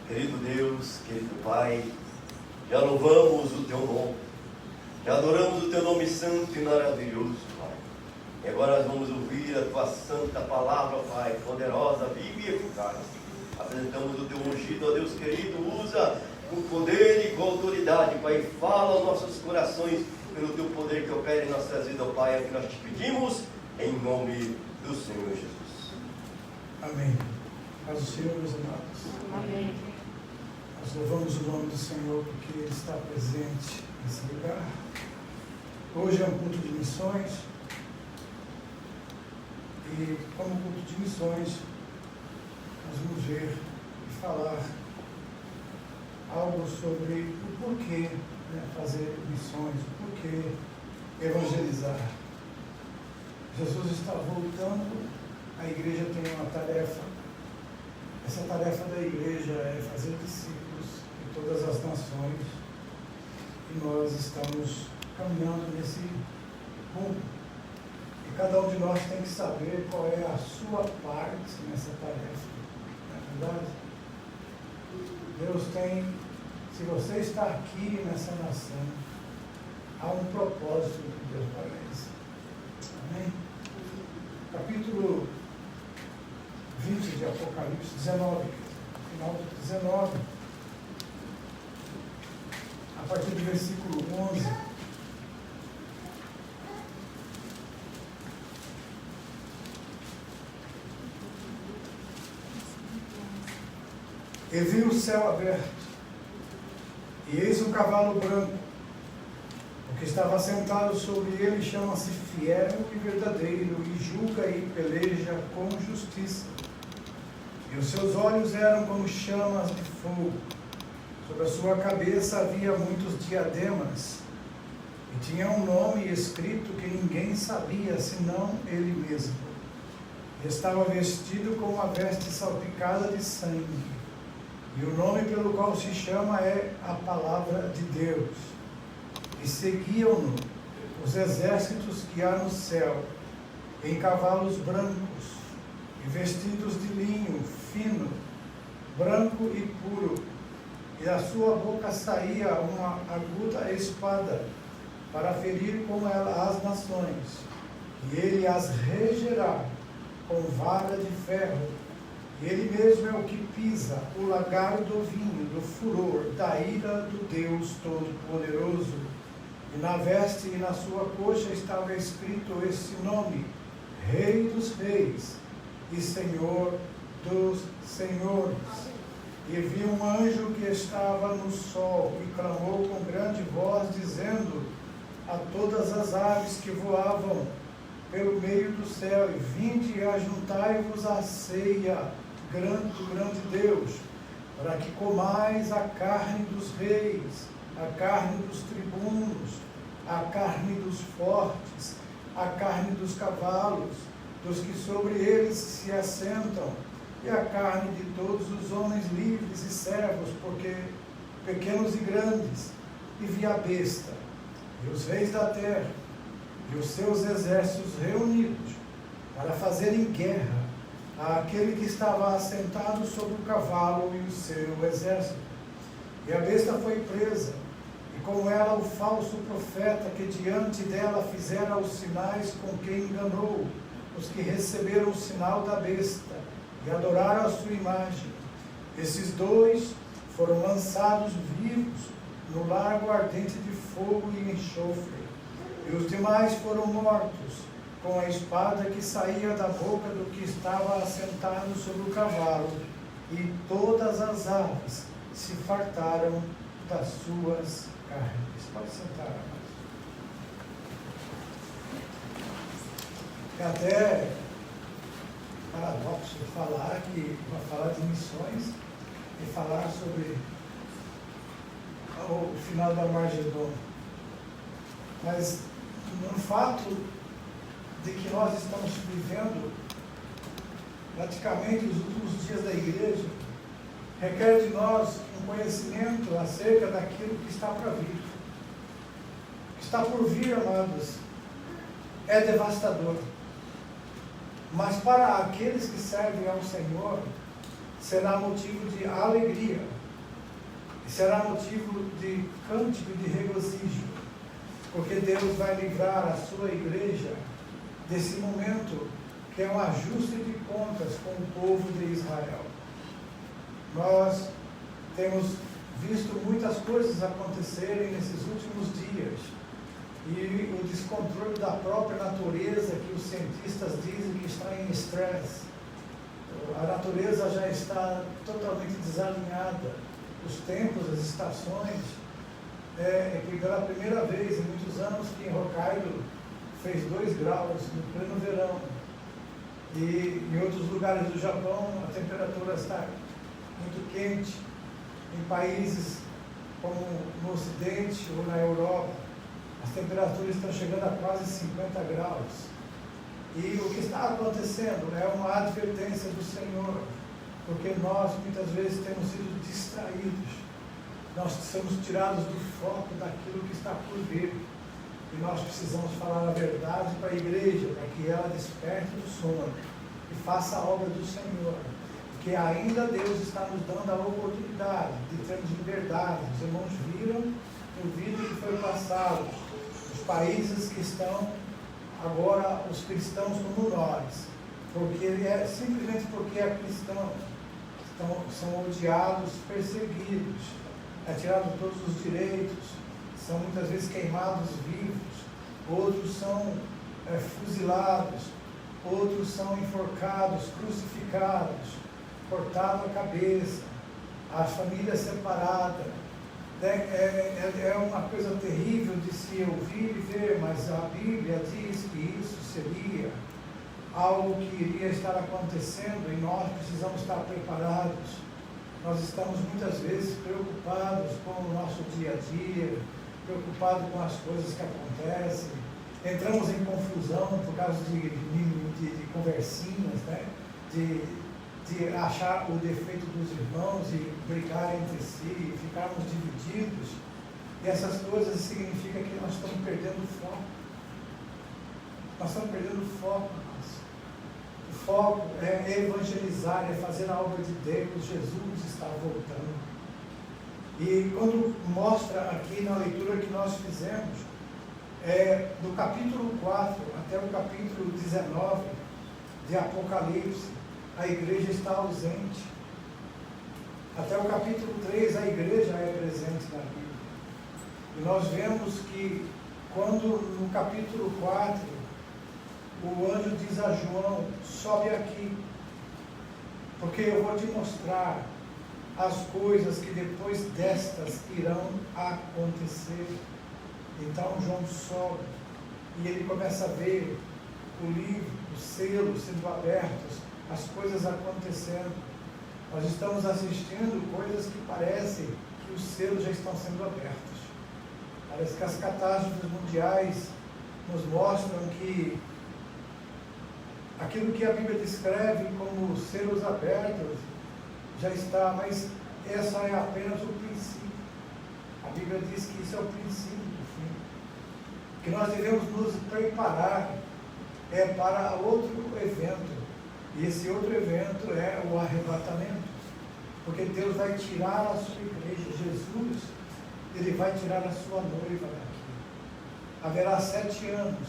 Querido Deus, querido Pai, já louvamos o Teu nome, já adoramos o Teu nome santo e maravilhoso, Pai. E agora nós vamos ouvir a Tua santa palavra, Pai, poderosa, viva e eficaz. Apresentamos o Teu ungido, ó Deus querido, usa com poder e com autoridade, Pai, fala aos nossos corações pelo Teu poder que opera em nossas vidas, ó Pai, é o que nós te pedimos, em nome do Senhor Jesus. Amém. Paz do Senhor, meus amados. Amém. Nós louvamos o nome do Senhor porque Ele está presente nesse lugar. Hoje é um culto de missões. E como culto de missões, nós vamos ver e falar algo sobre o porquê fazer missões, o porquê evangelizar. Jesus está voltando, a igreja tem uma tarefa. Essa tarefa da igreja é fazer discípulos de todas as nações, e nós estamos caminhando nesse rumo. E cada um de nós tem que saber qual é a sua parte nessa tarefa. Não é verdade? Deus tem, se você está aqui nessa nação, há um propósito que Deus parece. Amém? Capítulo 20 de Apocalipse, 19, final do 19, a partir do versículo 11. E vi o céu aberto, e eis um cavalo branco. O que estava sentado sobre ele chama-se Fiel e Verdadeiro, e julga e peleja com justiça. E os seus olhos eram como chamas de fogo. Sobre a sua cabeça havia muitos diademas, e tinha um nome escrito que ninguém sabia, senão ele mesmo. E estava vestido com uma veste salpicada de sangue. E o nome pelo qual se chama é a Palavra de Deus. E seguiam-no os exércitos que há no céu, em cavalos brancos, e vestidos de linho fino, branco e puro, e da sua boca saía uma aguda espada, para ferir com ela as nações, e ele as regerá com vara de ferro, e ele mesmo é o que pisa o lagar do vinho, do furor, da ira do Deus Todo-Poderoso. E na veste e na sua coxa estava escrito este nome: Rei dos Reis e Senhor dos Senhores. E vi um anjo que estava no sol e clamou com grande voz, dizendo a todas as aves que voavam pelo meio do céu: vinde e ajuntai-vos à ceia do grande Deus, para que comais a carne dos reis, a carne dos tribunos, a carne dos fortes, a carne dos cavalos, dos que sobre eles se assentam, e a carne de todos os homens livres e servos, porque pequenos e grandes, e vi a besta, e os reis da terra, e os seus exércitos reunidos, para fazerem guerra àquele que estava assentado sobre o cavalo e o seu exército. E a besta foi presa, e com ela o falso profeta que diante dela fizera os sinais, com quem enganou os que receberam o sinal da besta e adoraram a sua imagem. Esses dois foram lançados vivos no lago ardente de fogo e enxofre, e os demais foram mortos com a espada que saía da boca do que estava assentado sobre o cavalo, e todas as aves se fartaram das suas carnes. Pode sentar, amados. É até paradoxo falar de missões e falar sobre o final da Armagedon. Mas no fato de que nós estamos vivendo praticamente os últimos dias da igreja, requer de nós um conhecimento acerca daquilo que está para vir. O que está por vir, amados, é devastador. Mas para aqueles que servem ao Senhor, será motivo de alegria, e será motivo de cântico e de regozijo, porque Deus vai livrar a sua igreja desse momento que é um ajuste de contas com o povo de Israel. Nós temos visto muitas coisas acontecerem nesses últimos dias, e o descontrole da própria natureza, que os cientistas dizem que está em estresse. A natureza já está totalmente desalinhada. Os tempos, as estações, que pela primeira vez em muitos anos que em Hokkaido fez 2 graus no pleno verão, e em outros lugares do Japão a temperatura está muito quente. Em países como no Ocidente ou na Europa, as temperaturas estão chegando a quase 50 graus. E o que está acontecendo é uma advertência do Senhor, porque nós muitas vezes temos sido distraídos, nós somos tirados do foco daquilo que está por vir, e nós precisamos falar a verdade para a igreja, para que ela desperte do sono e faça a obra do Senhor, que ainda Deus está nos dando a oportunidade de termos liberdade. Os irmãos viram no vídeo que foi passado, os países que estão agora, os cristãos como nós, porque simplesmente porque é cristão, são odiados, perseguidos, é tirado todos os direitos, são muitas vezes queimados vivos, outros são fuzilados, outros são enforcados, crucificados, cortado a cabeça, a família separada. É uma coisa terrível de se ouvir e ver, mas a Bíblia diz que isso seria algo que iria estar acontecendo, e nós precisamos estar preparados. Nós estamos muitas vezes preocupados com o nosso dia a dia, preocupados com as coisas que acontecem, entramos em confusão por causa de conversinhas, né? de achar o defeito dos irmãos e brigar entre si, ficarmos divididos, e essas coisas significam que nós estamos perdendo o foco. Nós estamos perdendo o foco. O foco é evangelizar, é fazer a obra de Deus. Jesus está voltando. E quando mostra aqui na leitura que nós fizemos, do capítulo 4 até o capítulo 19 de Apocalipse, a igreja está ausente. Até o capítulo 3, a igreja é presente na Bíblia. E nós vemos que, quando no capítulo 4, o anjo diz a João: sobe aqui, porque eu vou te mostrar as coisas que depois destas irão acontecer. Então João sobe, e ele começa a ver o livro, os selos sendo abertos, as coisas acontecendo. Nós estamos assistindo coisas que parecem que os selos já estão sendo abertos. Parece que as catástrofes mundiais nos mostram que aquilo que a Bíblia descreve como selos abertos já está, mas essa é apenas o princípio. A Bíblia diz que isso é o princípio do fim, que nós devemos nos preparar para outro evento. E esse outro evento é o arrebatamento, porque Deus vai tirar a sua igreja. Jesus, ele vai tirar a sua noiva daqui. Haverá 7 anos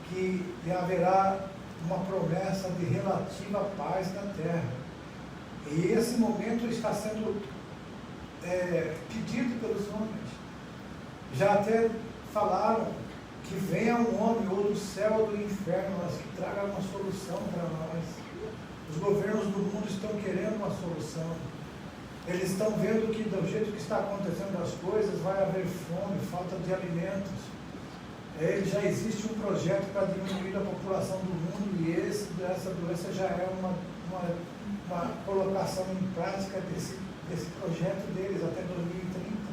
que haverá uma promessa de relativa paz na terra, e esse momento está sendo pedido pelos homens. Já até falaram que venha um homem ou do céu ou do inferno, mas que traga uma solução para nós. Os governos do mundo estão querendo uma solução. Eles estão vendo que, do jeito que está acontecendo as coisas, vai haver fome, falta de alimentos. Já existe um projeto para diminuir a população do mundo, e essa doença já é uma colocação em prática desse projeto deles até 2030.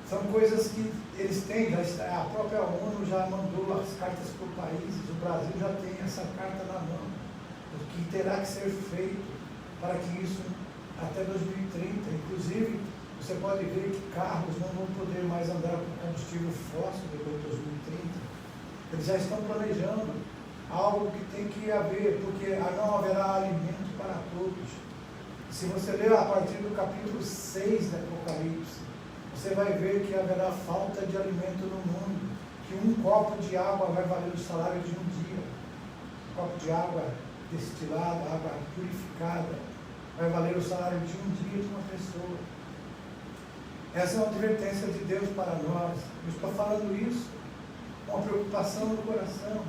São coisas que eles têm, a própria ONU já mandou as cartas para o país, o Brasil já tem essa carta na mão, o que terá que ser feito para que isso, até 2030, inclusive, você pode ver que carros não vão poder mais andar com combustível fóssil depois de 2030. Eles já estão planejando algo que tem que haver, porque não haverá alimento para todos. Se você ler a partir do capítulo 6 do Apocalipse, você vai ver que haverá falta de alimento no mundo, que um copo de água vai valer o salário de um dia. Um copo de água destilada, água purificada, vai valer o salário de um dia de uma pessoa. Essa é uma advertência de Deus para nós. Eu estou falando isso com uma preocupação no coração.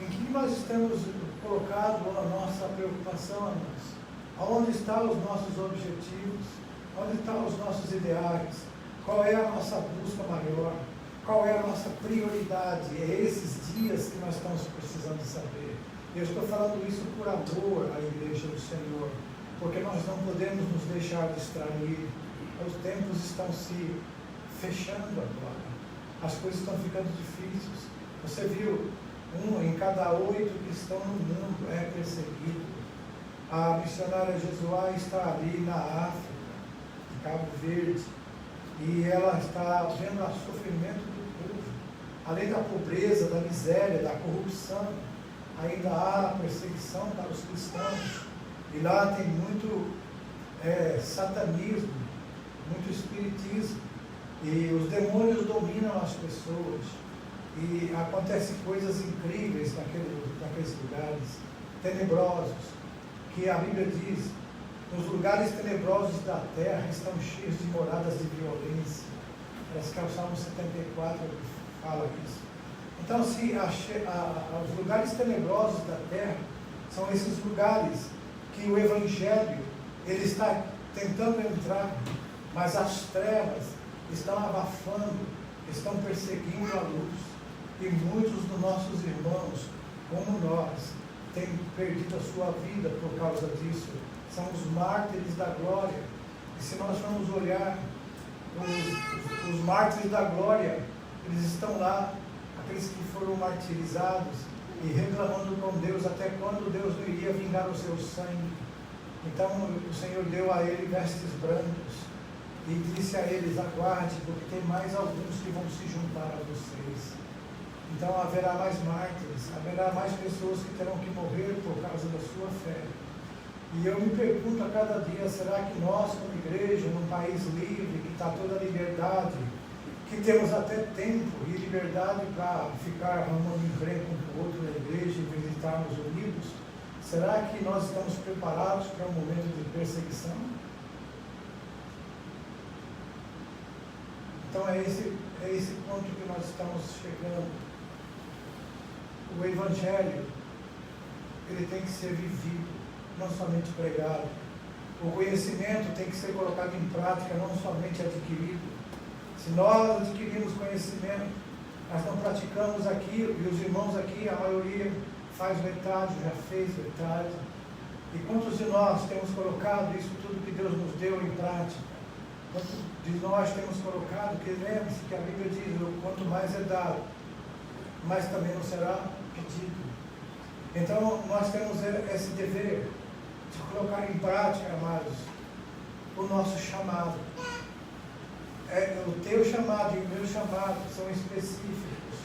Em que nós estamos colocando a nossa preocupação a nós? Aonde estão os nossos objetivos? Onde estão os nossos ideais? Qual é a nossa busca maior? Qual é a nossa prioridade? É esses dias que nós estamos precisando saber. Eu estou falando isso por amor à igreja do Senhor, porque nós não podemos nos deixar distrair. Os tempos estão se fechando agora. As coisas estão ficando difíceis. Você viu, 1 em cada 8 que estão no mundo é perseguido. A missionária Jesuá está ali na África, em Cabo Verde, e ela está vendo o sofrimento do povo. Além da pobreza, da miséria, da corrupção, ainda há perseguição para os cristãos. E lá tem muito satanismo, muito espiritismo. E os demônios dominam as pessoas. E acontecem coisas incríveis naqueles lugares tenebrosos, que a Bíblia diz: os lugares tenebrosos da terra estão cheios de moradas de violência. Parece que é o Salmo 74 que fala isso. Então, os lugares tenebrosos da terra são esses lugares que o Evangelho ele está tentando entrar, mas as trevas estão abafando, estão perseguindo a luz. E muitos dos nossos irmãos, como nós, têm perdido a sua vida por causa disso. São os mártires da glória. E se nós formos olhar, os mártires da glória, eles estão lá, aqueles que foram martirizados e reclamando com Deus até quando Deus não iria vingar o seu sangue. Então o Senhor deu a ele vestes brancos e disse a eles: aguarde, porque tem mais alguns que vão se juntar a vocês. Então haverá mais mártires, haverá mais pessoas que terão que morrer por causa da sua fé. E eu me pergunto a cada dia: será que nós, como igreja, num país livre, que está toda a liberdade, que temos até tempo e liberdade para ficar arrumando encrenca um com o outro na igreja e visitarmos unidos, será que nós estamos preparados para um momento de perseguição? Então é esse ponto que nós estamos chegando. O Evangelho, ele tem que ser vivido, não somente pregado. O conhecimento tem que ser colocado em prática, não somente adquirido. Se nós adquirimos conhecimento, nós não praticamos aquilo, e os irmãos aqui, a maioria faz metade, já fez metade. E quantos de nós temos colocado isso tudo que Deus nos deu em prática? Quantos de nós temos colocado? Que lembre-se que a Bíblia diz: quanto mais é dado, mais também não será pedido. Então nós temos esse dever de colocar em prática, amados, o nosso chamado. O teu chamado e o meu chamado são específicos.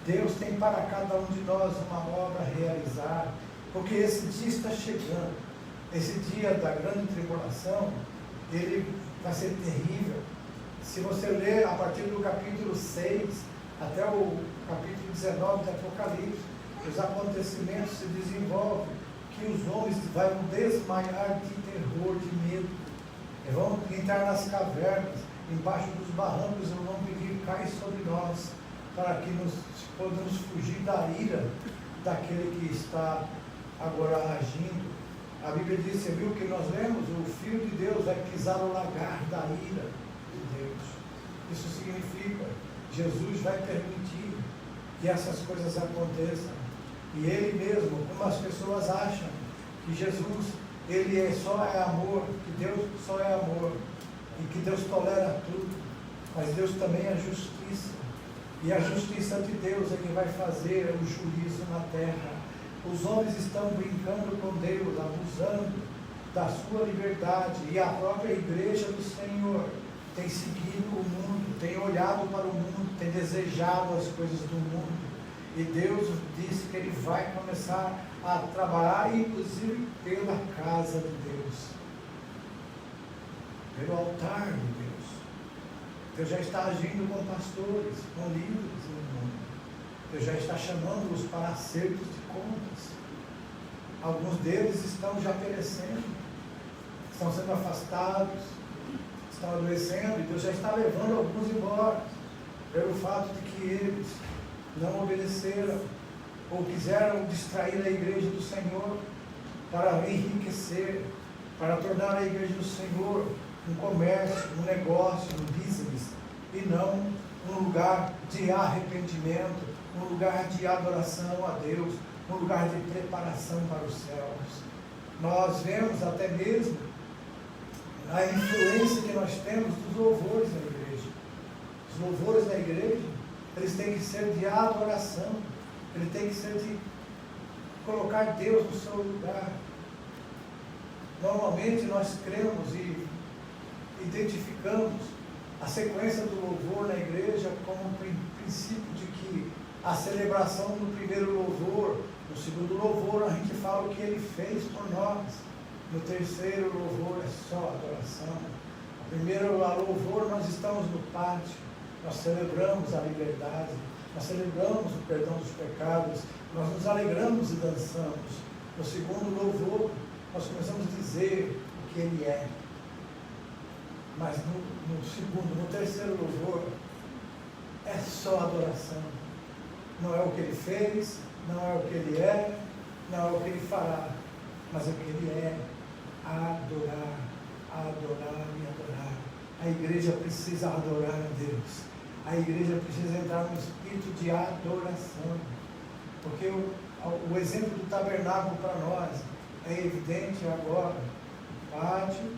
Deus tem para cada um de nós uma obra a realizar, porque esse dia está chegando. Esse dia da grande tribulação, ele vai ser terrível. Se você ler a partir do capítulo 6 até o capítulo 19 do Apocalipse, os acontecimentos se desenvolvem, que os homens vão desmaiar de terror, de medo. Eles vão entrar nas cavernas, embaixo dos barrancos, e vão pedir: cai sobre nós, para que nós possamos fugir da ira daquele que está agora agindo. A Bíblia diz: você viu que nós lemos? O Filho de Deus vai pisar o lagar da ira de Deus. Isso significa: Jesus vai permitir que essas coisas aconteçam. E Ele mesmo, como as pessoas acham que Jesus, Ele só é amor, que Deus só é amor, e que Deus tolera tudo, mas Deus também é justiça. E a justiça de Deus é que vai fazer o juízo na terra. Os homens estão brincando com Deus, abusando da sua liberdade, e a própria igreja do Senhor tem seguido o mundo, tem olhado para o mundo, tem desejado as coisas do mundo. E Deus disse que Ele vai começar a trabalhar, inclusive pela casa de Deus. pelo altar de Deus. Deus já está agindo com pastores, com líderes no mundo. Deus já está chamando-os para acertos de contas. Alguns deles estão já perecendo, estão sendo afastados, estão adoecendo, e Deus já está levando alguns embora, pelo fato de que eles não obedeceram, ou quiseram distrair a igreja do Senhor, para enriquecer, para tornar a igreja do Senhor um comércio, um negócio, um business, e não um lugar de arrependimento, um lugar de adoração a Deus, um lugar de preparação para os céus. Nós vemos até mesmo a influência que nós temos dos louvores na igreja. Os louvores da igreja, eles têm que ser de adoração, ele tem que ser de colocar Deus no seu lugar. Normalmente nós cremos e identificamos a sequência do louvor na igreja como um princípio de que a celebração do primeiro louvor, no segundo louvor a gente fala o que ele fez por nós, no terceiro louvor é só adoração. No primeiro louvor nós estamos no pátio, nós celebramos a liberdade, nós celebramos o perdão dos pecados, nós nos alegramos e dançamos. No segundo louvor nós começamos a dizer o que ele é. Mas no terceiro louvor é só adoração. Não é o que ele fez, não é o que ele é, não é o que ele fará, mas é o que ele é. Adorar, adorar e adorar. A igreja precisa adorar a Deus. A igreja precisa entrar no espírito de adoração. Porque o exemplo do tabernáculo para nós é evidente agora. Pátio,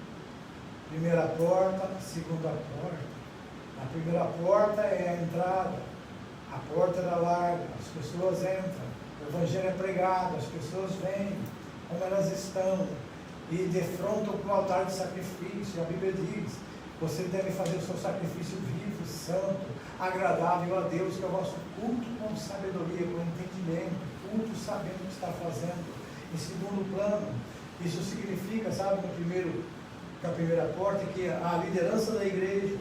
primeira porta, segunda porta. A primeira porta é a entrada, a porta era larga, as pessoas entram, o evangelho é pregado, as pessoas vêm, como elas estão, e defrontam com o altar de sacrifício. A Bíblia diz: você deve fazer o seu sacrifício vivo, santo, agradável a Deus, que é o vosso culto com sabedoria, com entendimento, culto sabendo o que está fazendo. Em segundo plano, isso significa, sabe, na primeira porta, que a liderança da igreja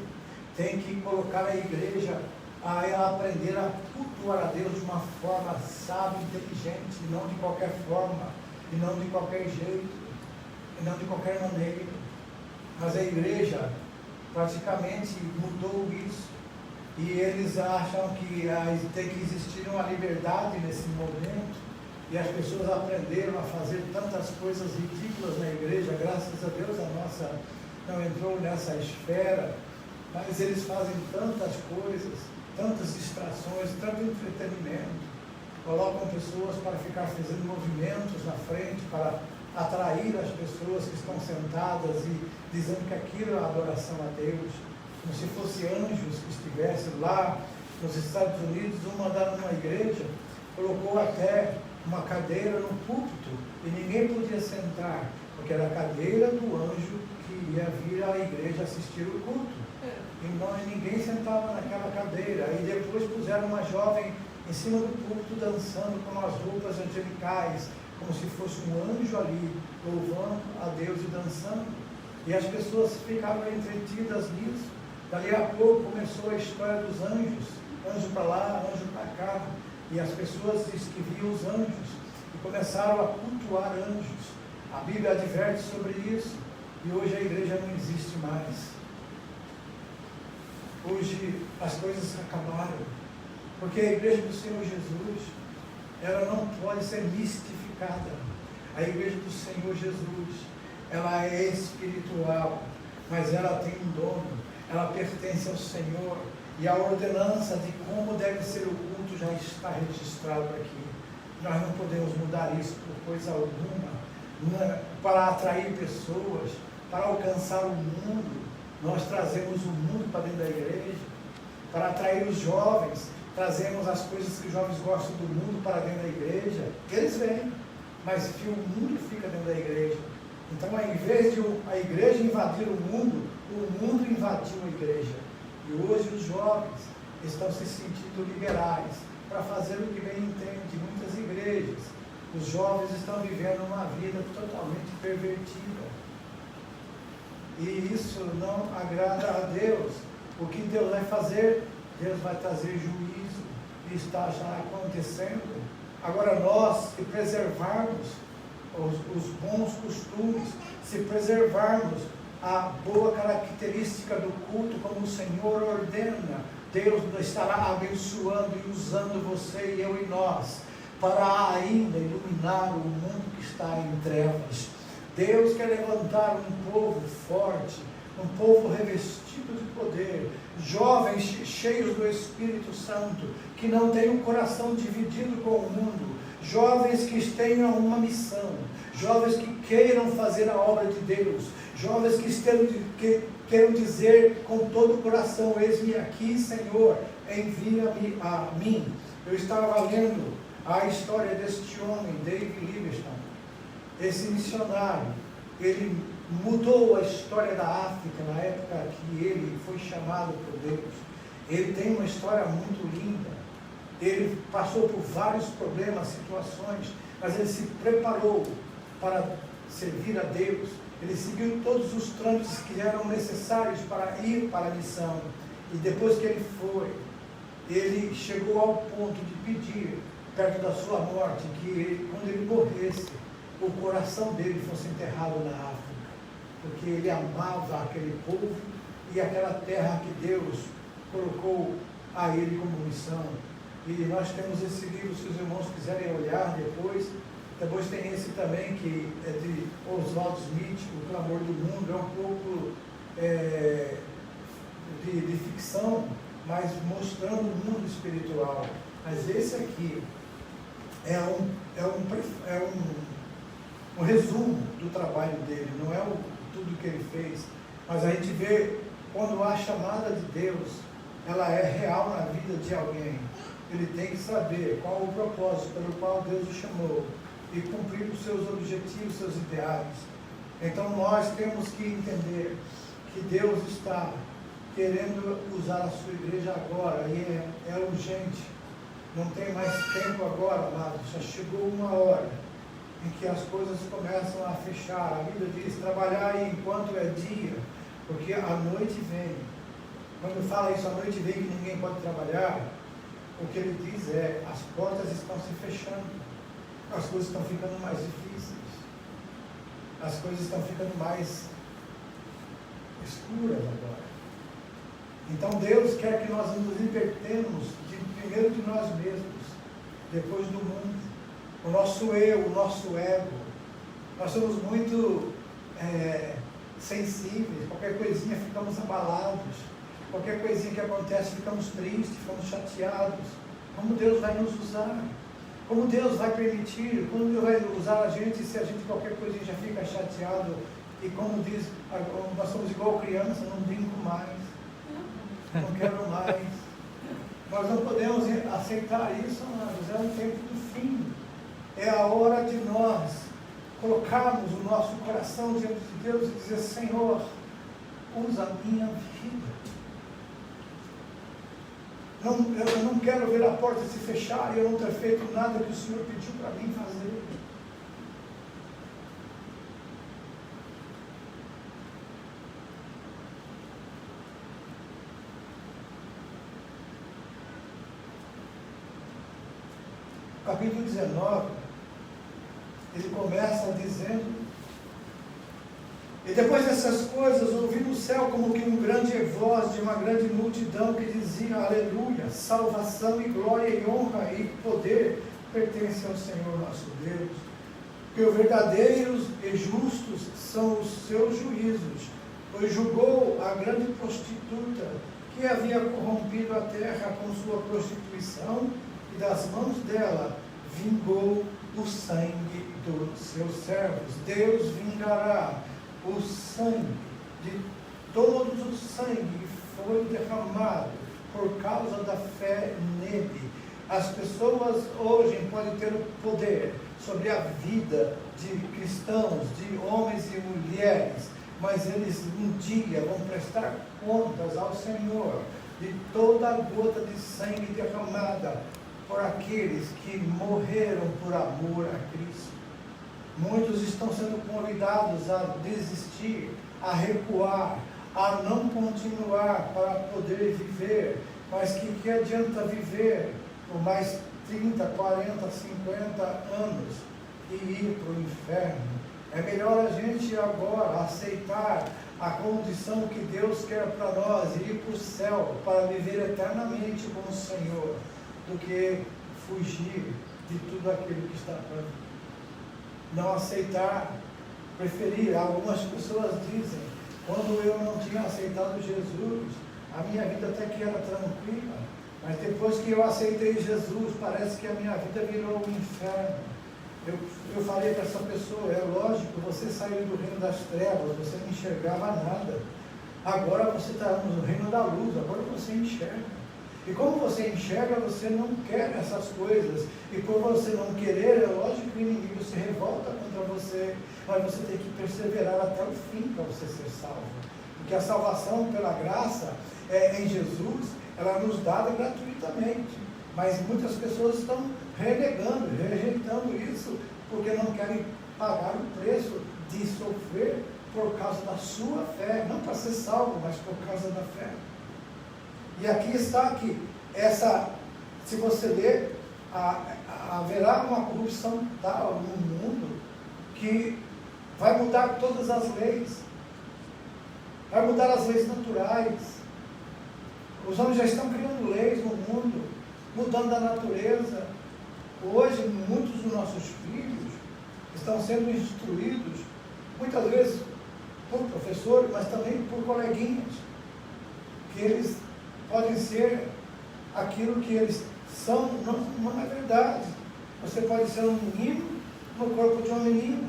tem que colocar a igreja a aprender a cultuar a Deus de uma forma sábia e inteligente, e não de qualquer forma, e não de qualquer jeito, e não de qualquer maneira. Mas a igreja praticamente mudou isso, e eles acham que tem que existir uma liberdade nesse momento, e as pessoas aprenderam a fazer tantas coisas ridículas na igreja. Graças a Deus a nossa não entrou nessa esfera, mas eles fazem tantas coisas, tantas distrações, tanto entretenimento, colocam pessoas para ficar fazendo movimentos na frente, para atrair as pessoas que estão sentadas e dizendo que aquilo é adoração a Deus, como se fossem anjos que estivessem lá. Nos Estados Unidos, numa igreja, colocou até uma cadeira no púlpito e ninguém podia sentar, porque era a cadeira do anjo que ia vir à igreja assistir o culto. E ninguém sentava naquela cadeira. E depois puseram uma jovem em cima do púlpito dançando com as roupas angelicais, como se fosse um anjo ali, louvando a Deus e dançando. E as pessoas ficavam entretidas nisso. Dali a pouco começou a história dos anjos, anjo para lá, anjo para cá. E as pessoas dizem que viam os anjos e começaram a cultuar anjos. A Bíblia adverte sobre isso. E hoje a igreja não existe mais. Hoje as coisas acabaram, porque a igreja do Senhor Jesus, ela não pode ser mistificada. A igreja do Senhor Jesus, ela é espiritual, mas ela tem um dono, ela pertence ao Senhor, e a ordenança de como deve ser o culto já está registrado aqui. Nós não podemos mudar isso por coisa alguma, para atrair pessoas, para alcançar o mundo. Nós trazemos o mundo para dentro da igreja, para atrair os jovens, trazemos as coisas que os jovens gostam do mundo para dentro da igreja. Eles vêm, mas o mundo fica dentro da igreja. Então, ao invés de a igreja invadir o mundo invadiu a igreja. E hoje os jovens estão se sentindo liberais para fazer o que bem entende. Muitas igrejas, os jovens estão vivendo uma vida totalmente pervertida. E isso não agrada a Deus. O que Deus vai fazer? Deus vai trazer juízo. E está já acontecendo. Agora nós, se preservarmos os bons costumes, se preservarmos a boa característica do culto como o Senhor ordena, Deus estará abençoando e usando você e eu e nós para ainda iluminar o mundo que está em trevas. Deus quer levantar um povo forte, um povo revestido de poder, jovens cheios do Espírito Santo, que não tenham o coração dividido com o mundo, jovens que tenham uma missão, jovens que queiram fazer a obra de Deus, jovens que queiram dizer com todo o coração: eis-me aqui, Senhor, envia-me a mim. Eu estava lendo a história deste homem, David Livingstone, esse missionário. Ele mudou a história da África na época que ele foi chamado por Deus. Ele tem uma história muito linda. Ele passou por vários problemas, situações, mas ele se preparou para servir a Deus. Ele seguiu todos os trâmites que eram necessários para ir para a missão. E depois que ele foi, ele chegou ao ponto de pedir, perto da sua morte, que ele, quando ele morresse, o coração dele fosse enterrado na África, porque ele amava aquele povo e aquela terra que Deus colocou a ele como missão. E nós temos esse livro, se os irmãos quiserem olhar depois. Depois tem esse também, que é de Oswald Smith, O Clamor do Mundo. É um pouco de ficção, mas mostrando o mundo espiritual. Mas esse aqui é um resumo do trabalho dele, não é tudo que ele fez, mas a gente vê quando a chamada de Deus, ela é real na vida de alguém. Ele tem que saber qual o propósito pelo qual Deus o chamou e cumprir os seus objetivos, seus ideais. Então nós temos que entender que Deus está querendo usar a sua igreja agora, e é urgente. Não tem mais tempo agora, amado. Já chegou uma hora em que as coisas começam a fechar. A Bíblia diz: trabalhar enquanto é dia, porque a noite vem. Quando fala isso, a noite vem, que ninguém pode trabalhar, o que ele diz é: as portas estão se fechando, as coisas estão ficando mais difíceis, as coisas estão ficando mais escuras agora. Então Deus quer que nós nos libertemos primeiro de nós mesmos, depois do mundo, o nosso eu, o nosso ego. Nós somos muito sensíveis, qualquer coisinha ficamos abalados, qualquer coisinha que acontece ficamos tristes, ficamos chateados. Como Deus vai nos usar? Como Deus vai permitir? Como Deus vai usar a gente se a gente qualquer coisinha já fica chateado? E como diz, nós somos igual criança, não brinco mais, não quero mais. Nós não podemos aceitar isso, amados. É um tempo do fim. É a hora de nós colocarmos o nosso coração diante de Deus e dizer: Senhor, usa a minha vida. Eu não quero ver a porta se fechar e eu não ter feito nada que o Senhor pediu para mim fazer. Capítulo 19, ele começa dizendo: e depois dessas coisas, ouvi no céu como que um grande voz de uma grande multidão que dizia: aleluia, salvação e glória e honra e poder pertencem ao Senhor nosso Deus, porque os verdadeiros e justos são os seus juízos, pois julgou a grande prostituta que havia corrompido a terra com sua prostituição, e das mãos dela vingou o sangue dos seus servos. Deus vingará o sangue de todos os sangue que foi derramado por causa da fé nele. As pessoas hoje podem ter o poder sobre a vida de cristãos, de homens e mulheres, mas eles um dia vão prestar contas ao Senhor de toda a gota de sangue derramada por aqueles que morreram por amor a Cristo. Muitos estão sendo convidados a desistir, a recuar, a não continuar para poder viver. Mas que adianta viver por mais 30, 40, 50 anos e ir para o inferno? É melhor a gente agora aceitar a condição que Deus quer para nós e ir para o céu, para viver eternamente com o Senhor, do que fugir de tudo aquilo que está para vir. Não aceitar, preferir. Algumas pessoas dizem, quando eu não tinha aceitado Jesus, a minha vida até que era tranquila, mas depois que eu aceitei Jesus, parece que a minha vida virou um inferno. Eu falei para essa pessoa, é lógico, você saiu do reino das trevas, você não enxergava nada. Agora você está no reino da luz, agora você enxerga. E como você enxerga, você não quer essas coisas. E por você não querer, é lógico que o inimigo se revolta contra você, mas você tem que perseverar até o fim para você ser salvo. Porque a salvação pela graça em Jesus, ela é nos dada gratuitamente. Mas muitas pessoas estão renegando, rejeitando isso, porque não querem pagar o preço de sofrer por causa da sua fé, não para ser salvo, mas por causa da fé. E aqui está que se você ler, haverá uma corrupção tal no mundo que vai mudar todas as leis, vai mudar as leis naturais. Os homens já estão criando leis no mundo, mudando a natureza. Hoje, muitos dos nossos filhos estão sendo instruídos, muitas vezes por professores, mas também por coleguinhas, que eles podem ser aquilo que eles são. Não é verdade. Você pode ser um menino no corpo de uma menina,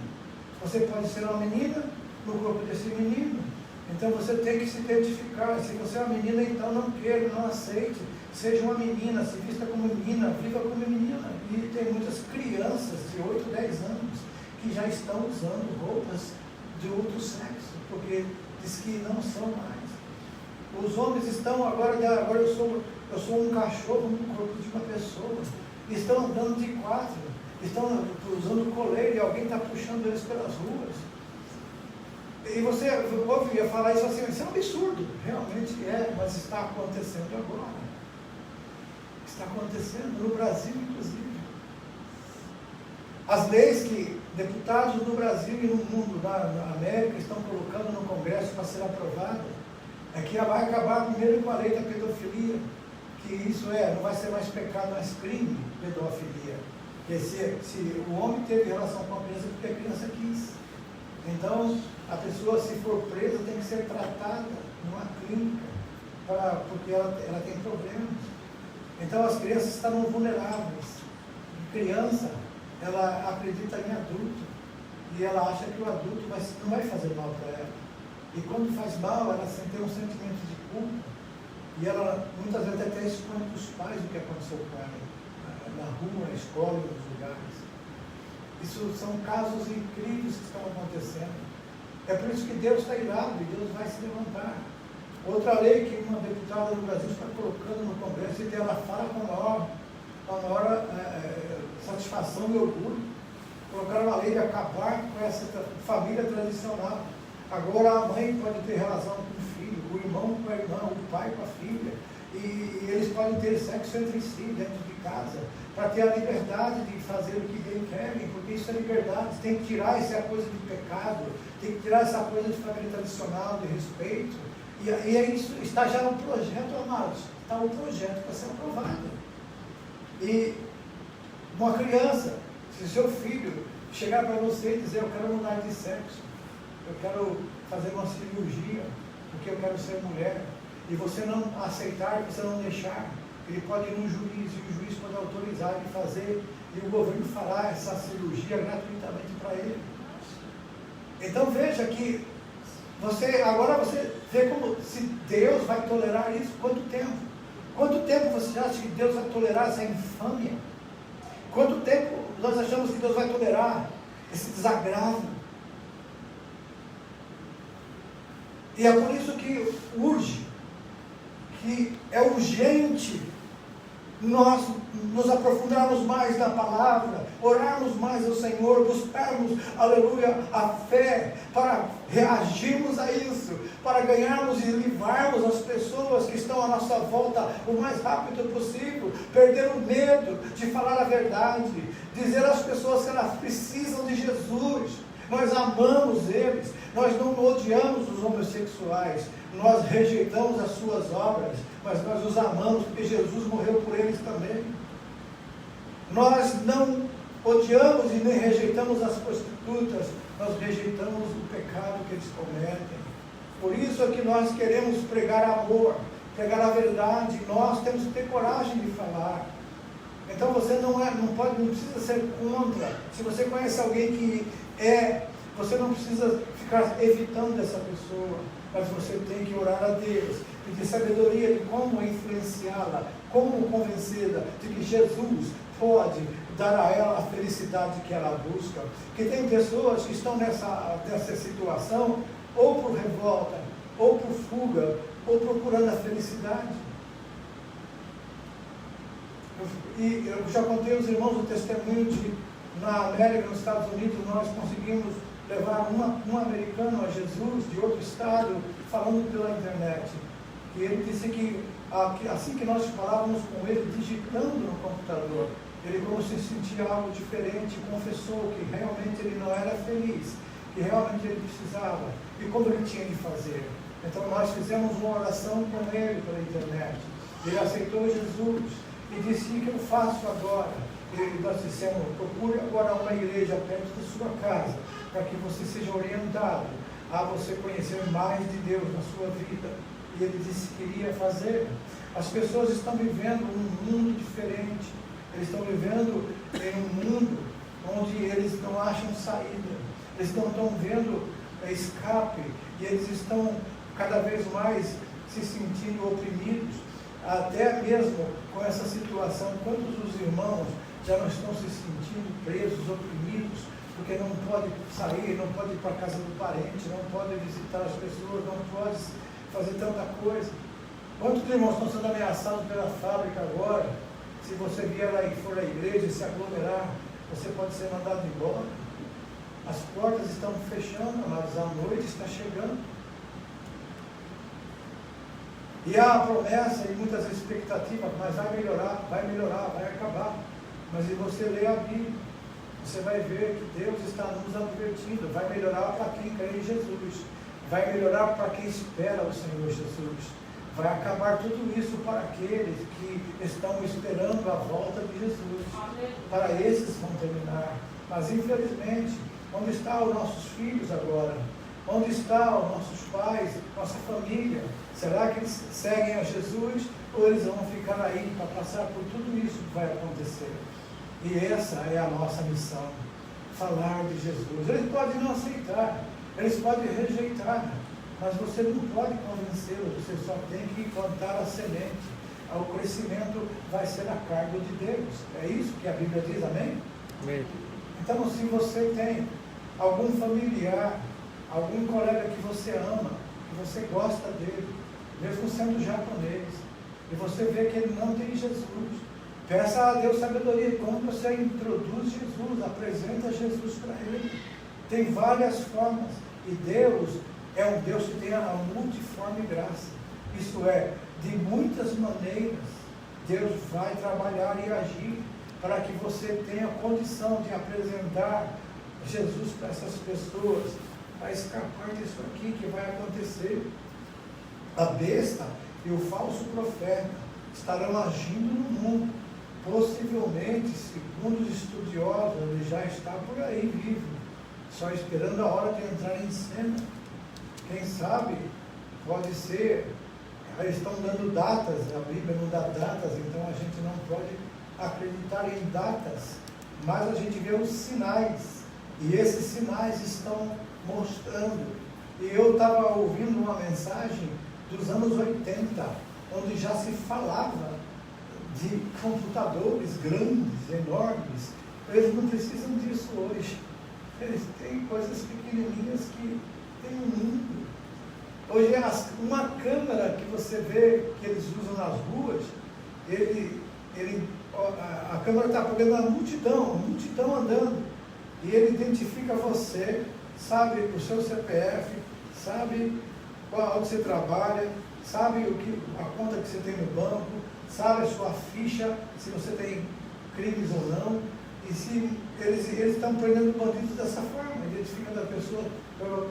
você pode ser uma menina no corpo desse menino. Então você tem que se identificar. Se você é uma menina, então não queira, não aceite. Seja uma menina, se vista como menina, viva como menina. E tem muitas crianças de 8, 10 anos que já estão usando roupas de outro sexo, porque diz que não são mais. Os homens estão agora eu sou um cachorro no corpo de uma pessoa. Estão andando de 4, estão usando coleira e alguém está puxando eles pelas ruas. E você ouvia falar isso assim, isso é um absurdo. Realmente é, mas está acontecendo agora. Está acontecendo no Brasil, inclusive. As leis que deputados no Brasil e no mundo, na América, estão colocando no Congresso para ser aprovada, é que vai acabar primeiro com a lei da pedofilia, que isso não vai ser mais pecado, mas crime, pedofilia. Porque se o homem teve relação com a criança porque a criança quis. Então, a pessoa, se for presa, tem que ser tratada numa clínica, porque ela tem problemas. Então, as crianças estão vulneráveis. A criança, ela acredita em adulto, e ela acha que o adulto não vai fazer mal para ela. E quando faz mal, ela tem um sentimento de culpa, e ela muitas vezes até expõe para os pais o que aconteceu com ela, na rua, na escola, nos lugares. Isso são casos incríveis que estão acontecendo. É por isso que Deus está irado e Deus vai se levantar. Outra lei que uma deputada do Brasil está colocando no Congresso, e ela fala com a maior satisfação e orgulho. Colocaram uma lei de acabar com essa família tradicional. Agora a mãe pode ter relação com o filho, o irmão com a irmã, o pai com a filha, e eles podem ter sexo entre si, dentro de casa, para ter a liberdade de fazer o que bem querem, porque isso é liberdade. Tem que tirar essa coisa de pecado, tem que tirar essa coisa de família tradicional, de respeito. E isso está já no projeto, amados. Está o projeto para ser aprovado. E uma criança, se seu filho chegar para você e dizer, eu quero mudar de sexo, eu quero fazer uma cirurgia, porque eu quero ser mulher, e você não aceitar, você não deixar, ele pode ir no juiz, e o juiz pode autorizar ele fazer, e o governo fará essa cirurgia gratuitamente para ele. Então veja que agora você vê como se Deus vai tolerar isso. Quanto tempo? Quanto tempo você acha que Deus vai tolerar essa infâmia? Quanto tempo nós achamos que Deus vai tolerar esse desagravo? E é por isso que urge, que é urgente nós nos aprofundarmos mais na palavra, orarmos mais ao Senhor, buscarmos, aleluia, a fé, para reagirmos a isso, para ganharmos e livrarmos as pessoas que estão à nossa volta o mais rápido possível, perder o medo de falar a verdade, dizer às pessoas que elas precisam de Jesus. Nós amamos eles, nós não odiamos os homossexuais, nós rejeitamos as suas obras, mas nós os amamos porque Jesus morreu por eles também. Nós não odiamos e nem rejeitamos as prostitutas, nós rejeitamos o pecado que eles cometem. Por isso é que nós queremos pregar amor, pregar a verdade. Nós temos que ter coragem de falar. Então você não precisa ser contra. Se você conhece alguém que você não precisa ficar evitando essa pessoa, mas você tem que orar a Deus, pedir sabedoria de como influenciá-la, como convencê-la de que Jesus pode dar a ela a felicidade que ela busca. Que tem pessoas que estão nessa situação, ou por revolta, ou por fuga, ou procurando a felicidade. Eu já contei aos irmãos o testemunho de, na América, nos Estados Unidos, nós conseguimos levar um americano a Jesus, de outro estado, falando pela internet. E ele disse que assim que nós falávamos com ele, digitando no computador, ele começou a sentir algo diferente, confessou que realmente ele não era feliz, que realmente ele precisava, e como ele tinha de fazer. Então nós fizemos uma oração com ele pela internet. Ele aceitou Jesus e disse: o que eu faço agora? E nós dissemos: procure agora uma igreja perto da sua casa, para que você seja orientado a você conhecer mais de Deus na sua vida. E ele disse que iria fazer. As pessoas estão vivendo um mundo diferente. Eles estão vivendo em um mundo onde eles não acham saída. Eles não estão vendo escape. E eles estão cada vez mais se sentindo oprimidos. Até mesmo com essa situação, quantos dos irmãos já não estão se sentindo presos, oprimidos, porque não pode sair, não pode ir para a casa do parente, não pode visitar as pessoas, não pode fazer tanta coisa. Quantos irmãos estão sendo ameaçados pela fábrica agora? Se você vier lá e for à igreja e se aglomerar, você pode ser mandado embora. As portas estão fechando, mas a noite está chegando. E há a promessa e muitas expectativas, mas vai melhorar, vai acabar. Mas se você ler a Bíblia, você vai ver que Deus está nos advertindo. Vai melhorar para quem crê em Jesus. Vai melhorar para quem espera o Senhor Jesus. Vai acabar tudo isso para aqueles que estão esperando a volta de Jesus. Para esses vão terminar. Mas infelizmente, onde estão os nossos filhos agora? Onde estão os nossos pais, nossa família? Será que eles seguem a Jesus ou eles vão ficar aí para passar por tudo isso que vai acontecer? E essa é a nossa missão, falar de Jesus. Eles podem não aceitar, eles podem rejeitar, mas você não pode convencê-los, você só tem que plantar a semente. O crescimento vai ser a cargo de Deus. É isso que a Bíblia diz, amém? Amém. Então, se você tem algum familiar, algum colega que você ama, que você gosta dele, mesmo sendo japonês, e você vê que ele não tem Jesus, peça a Deus sabedoria de como você introduz Jesus, apresenta Jesus para ele. Tem várias formas, e Deus é um Deus que tem a multiforme graça. Isso é, de muitas maneiras, Deus vai trabalhar e agir para que você tenha condição de apresentar Jesus para essas pessoas. Vai escapar disso aqui que vai acontecer. A besta e o falso profeta estarão agindo no mundo. Possivelmente, segundo os estudiosos, ele já está por aí vivo, só esperando a hora de entrar em cena. Quem sabe, pode ser, eles estão dando datas, a Bíblia não dá datas, então a gente não pode acreditar em datas, mas a gente vê os sinais, e esses sinais estão mostrando. E eu estava ouvindo uma mensagem dos anos 80, onde já se falava de computadores grandes, enormes. Eles não precisam disso hoje. Eles têm coisas pequenininhas que tem um mundo. Hoje uma câmera que você vê que eles usam nas ruas, ele a câmera está pegando uma multidão andando, e ele identifica você, sabe o seu CPF, sabe onde você trabalha, sabe a conta que você tem no banco, sabe a sua ficha, se você tem crimes ou não, e se eles estão prendendo bandidos dessa forma, identificando a pessoa pelo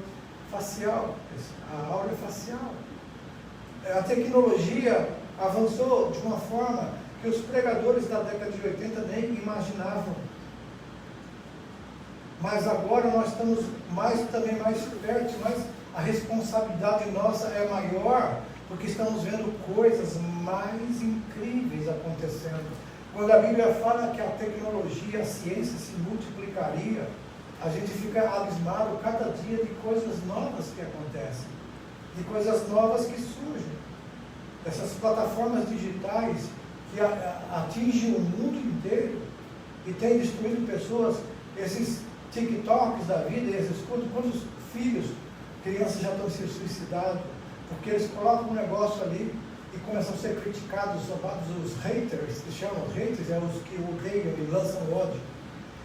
facial, a áurea facial. A tecnologia avançou de uma forma que os pregadores da década de 80 nem imaginavam. Mas agora nós estamos também mais perto, mas a responsabilidade nossa é maior, porque estamos vendo coisas mais incríveis acontecendo. Quando a Bíblia fala que a tecnologia, a ciência se multiplicaria, a gente fica abismado cada dia de coisas novas que acontecem, de coisas novas que surgem. Essas plataformas digitais que atingem o mundo inteiro e têm destruído pessoas, esses TikToks da vida, e esses quantos filhos, crianças já estão se suicidando, porque eles colocam um negócio ali e começam a ser criticados, os haters, que chamam haters, os que odeiam e lançam ódio.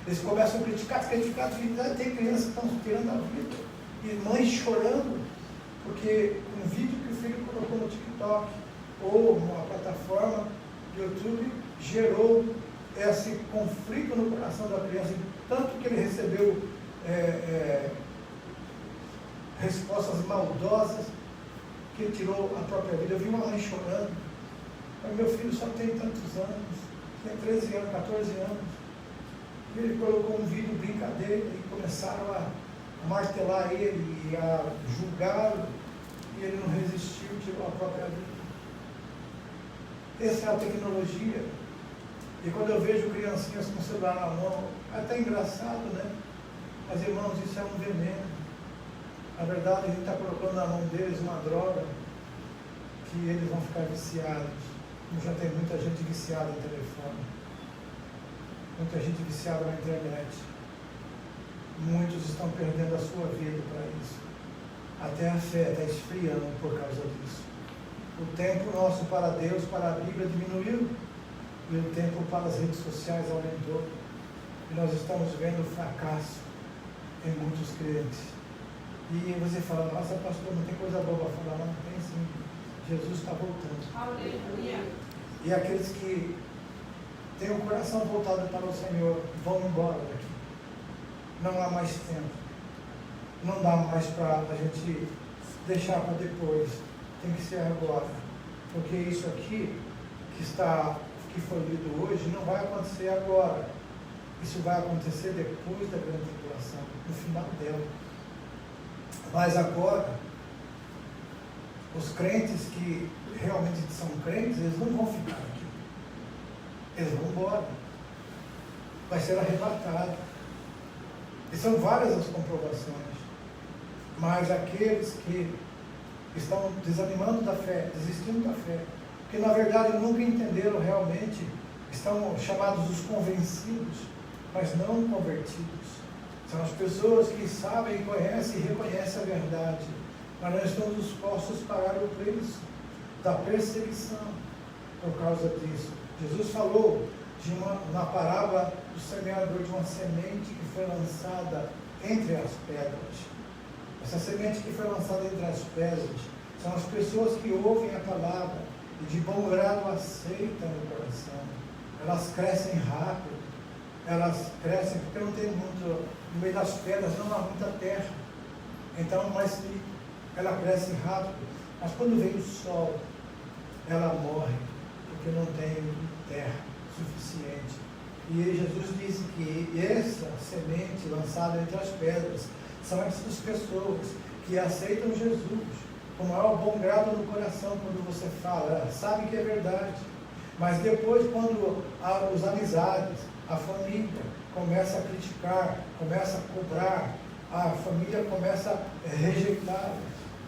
Eles começam a criticar, e tem crianças que estão tirando a vida, e mães chorando, porque um vídeo que o filho colocou no TikTok, ou uma plataforma do YouTube, gerou esse conflito no coração da criança, tanto que ele recebeu respostas maldosas, que ele tirou a própria vida. Eu vi uma mãe chorando, meu filho só tem tantos anos, tem 13 anos, 14 anos, e ele colocou um vídeo brincadeira, e começaram a martelar ele, e a julgá-lo, e ele não resistiu, tirou a própria vida. Essa é a tecnologia. E quando eu vejo criancinhas com o celular na mão, é até engraçado, né? Mas, irmãos, isso é um veneno. Na verdade, a gente está colocando na mão deles uma droga que eles vão ficar viciados. Como já tem muita gente viciada em telefone, muita gente viciada na internet. Muitos estão perdendo a sua vida para isso. Até a fé está esfriando por causa disso. O tempo nosso para Deus, para a Bíblia, diminuiu, e o tempo para as redes sociais aumentou. E nós estamos vendo fracasso em muitos crentes. E você fala, nossa, pastor, não tem coisa boa para falar? Não, tem sim. Jesus está voltando. Aleluia. E aqueles que têm o coração voltado para o Senhor vão embora daqui. Não há mais tempo. Não dá mais para a gente deixar para depois. Tem que ser agora. Porque isso aqui que foi lido hoje não vai acontecer agora. Isso vai acontecer depois da grande tribulação, no final dela. Mas agora, os crentes que realmente são crentes, eles não vão ficar aqui. Eles vão embora. Vai ser arrebatado. E são várias as comprovações. Mas aqueles que estão desanimando da fé, desistindo da fé, que na verdade nunca entenderam realmente, estão chamados os convencidos, mas não convertidos. São as pessoas que sabem, conhecem e reconhecem a verdade, mas nós estamos dispostos a pagar o preço da perseguição por causa disso. Jesus falou na parábola do semeador, de uma semente que foi lançada entre as pedras. Essa semente que foi lançada entre as pedras são as pessoas que ouvem a palavra e de bom grado aceitam no coração. Elas crescem rápido, elas crescem porque não tem muito, no meio das pedras não há muita terra. Então, mas ela cresce rápido. Mas quando vem o sol, ela morre, porque não tem terra suficiente. E Jesus disse que essa semente lançada entre as pedras são essas pessoas que aceitam Jesus com o maior bom grado no coração quando você fala, sabe que é verdade. Mas depois, quando os amizades, a família começa a criticar, começa a cobrar, a família começa a rejeitar,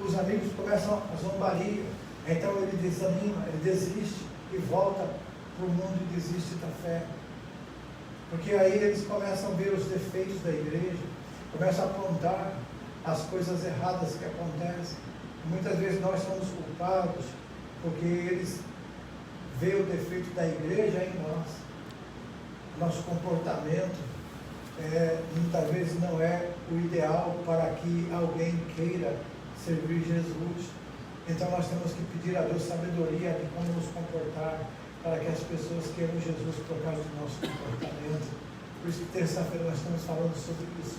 os amigos começam a zombaria, então ele desanima, ele desiste e volta para o mundo e desiste da fé. Porque aí eles começam a ver os defeitos da igreja, começam a apontar as coisas erradas que acontecem. Muitas vezes nós somos culpados porque eles vê o defeito da igreja em nós. Nosso comportamento muitas vezes não é o ideal para que alguém queira servir Jesus. Então nós temos que pedir a Deus sabedoria de como nos comportar, para que as pessoas queiram Jesus por causa do nosso comportamento. Por isso que terça-feira nós estamos falando sobre isso,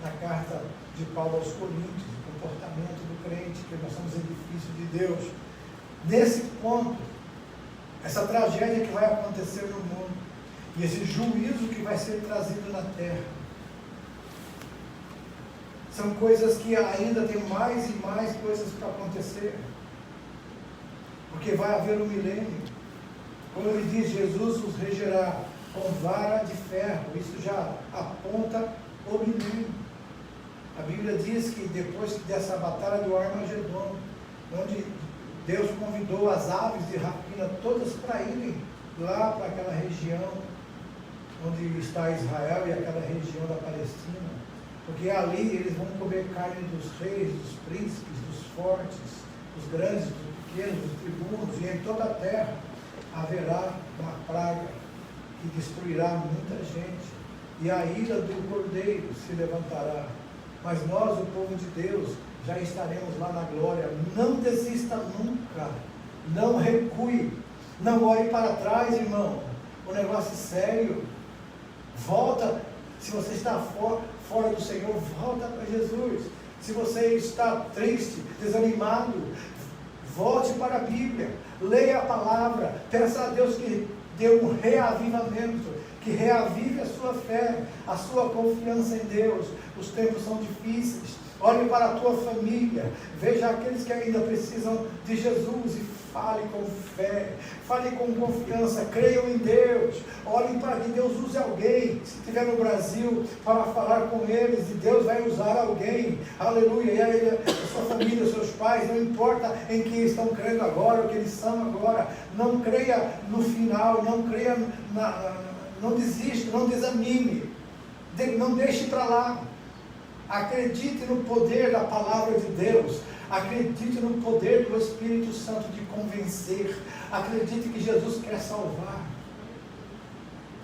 na carta de Paulo aos Coríntios, o comportamento do crente, que nós somos edifício de Deus. Nesse ponto, essa tragédia que vai acontecer no mundo, e esse juízo que vai ser trazido na terra, são coisas que ainda tem mais e mais coisas para acontecer, porque vai haver um milênio. Como ele diz, Jesus os regerá com vara de ferro. Isso já aponta o milênio. A Bíblia diz que depois dessa batalha do Armagedon, onde Deus convidou as aves de rapina todas para irem lá para aquela região onde está Israel e aquela região da Palestina, porque ali eles vão comer carne dos reis, dos príncipes, dos fortes, dos grandes, dos pequenos, dos tribunos, e em toda a terra haverá uma praga que destruirá muita gente, e a ira do Cordeiro se levantará. Mas nós, o povo de Deus, já estaremos lá na glória. Não desista nunca, não recue, não olhe para trás, irmão. O negócio é sério. Volta. Se você está fora do Senhor, volta para Jesus. Se você está triste, desanimado, volte para a Bíblia, leia a palavra, peça a Deus que dê um reavivamento, que reavive a sua fé, a sua confiança em Deus. Os tempos são difíceis. Olhe para a tua família, veja aqueles que ainda precisam de Jesus e fale com fé, fale com confiança, creiam em Deus. Olhem para que Deus use alguém, se estiver no Brasil, para falar com eles, e Deus vai usar alguém, aleluia. E aí, a sua família, os seus pais, não importa em que estão crendo agora, o que eles são agora, não creia no final, não creia, não desista, não desanime, não deixe para lá. Acredite no poder da palavra de Deus. Acredite no poder do Espírito Santo de convencer. Acredite que Jesus quer salvar.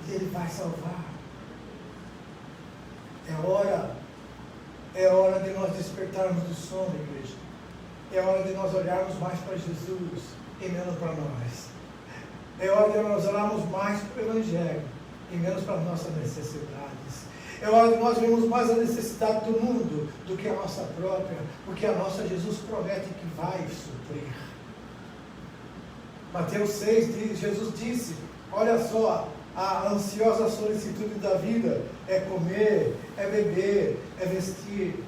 E Ele vai salvar. É hora de nós despertarmos do sono, igreja. É hora de nós olharmos mais para Jesus e menos para nós. É hora de nós olharmos mais para o Evangelho e menos para as nossas necessidades. É hora de nós vermos mais a necessidade do mundo do que a nossa própria, porque a nossa Jesus promete que vai suprir. Mateus 6, Jesus disse, olha só, a ansiosa solicitude da vida é comer, é beber, é vestir.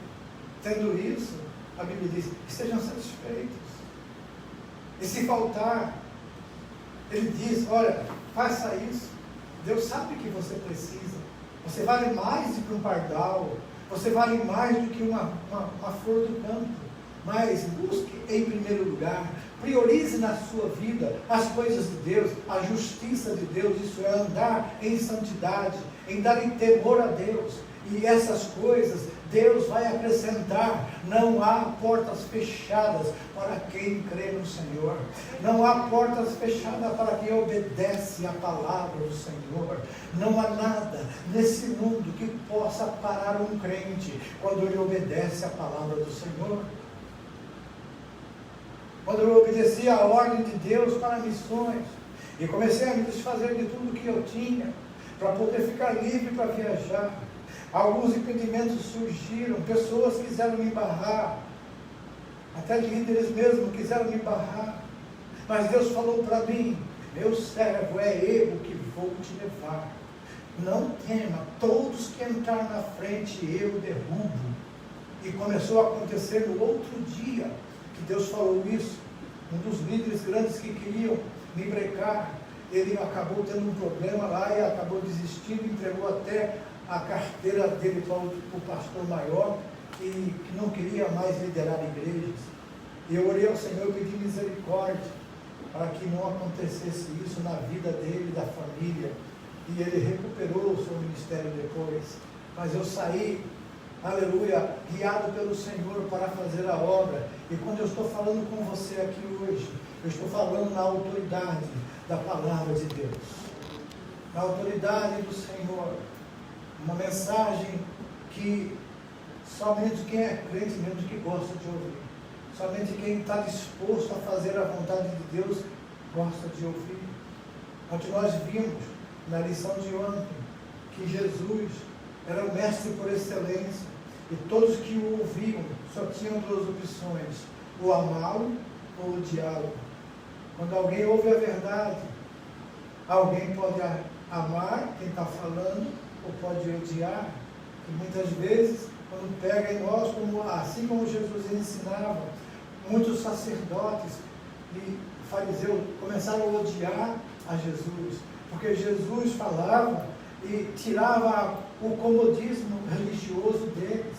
Tendo isso, a Bíblia diz, estejam satisfeitos. E se faltar, Ele diz, olha, faça isso. Deus sabe que você precisa. Você vale mais do que um pardal, você vale mais do que uma flor do campo. Mas busque em primeiro lugar, priorize na sua vida as coisas de Deus, a justiça de Deus, isso é andar em santidade, em dar em temor a Deus. E essas coisas Deus vai acrescentar. Não há portas fechadas para quem crê no Senhor. Não há portas fechadas para quem obedece a palavra do Senhor. Não há nada nesse mundo que possa parar um crente quando ele obedece a palavra do Senhor. Quando eu obedeci a ordem de Deus para missões, e comecei a me desfazer de tudo que eu tinha, para poder ficar livre para viajar, alguns impedimentos surgiram, pessoas quiseram me barrar, até líderes mesmo quiseram me barrar, mas Deus falou para mim, meu servo, é eu que vou te levar, não tema, todos que entrar na frente eu derrubo. E começou a acontecer no outro dia que Deus falou isso. Um dos líderes grandes que queriam me brecar, ele acabou tendo um problema lá e acabou desistindo, entregou até a carteira dele para o pastor maior, que não queria mais liderar igrejas. E eu orei ao Senhor e pedi misericórdia para que não acontecesse isso na vida dele e da família. E ele recuperou o seu ministério depois. Mas eu saí, aleluia, guiado pelo Senhor para fazer a obra. E quando eu estou falando com você aqui hoje, eu estou falando na autoridade da palavra de Deus, da autoridade do Senhor. Uma mensagem que somente quem é crente mesmo que gosta de ouvir. Somente quem está disposto a fazer a vontade de Deus gosta de ouvir. Onde nós vimos na lição de ontem que Jesus era o mestre por excelência e todos que o ouviam só tinham duas opções: ou amá-lo ou odiá-lo. Quando alguém ouve a verdade, alguém pode amar quem está falando ou pode odiar. E muitas vezes, quando pega em nós, assim como Jesus ensinava, muitos sacerdotes e fariseus começaram a odiar a Jesus, porque Jesus falava e tirava o comodismo religioso deles.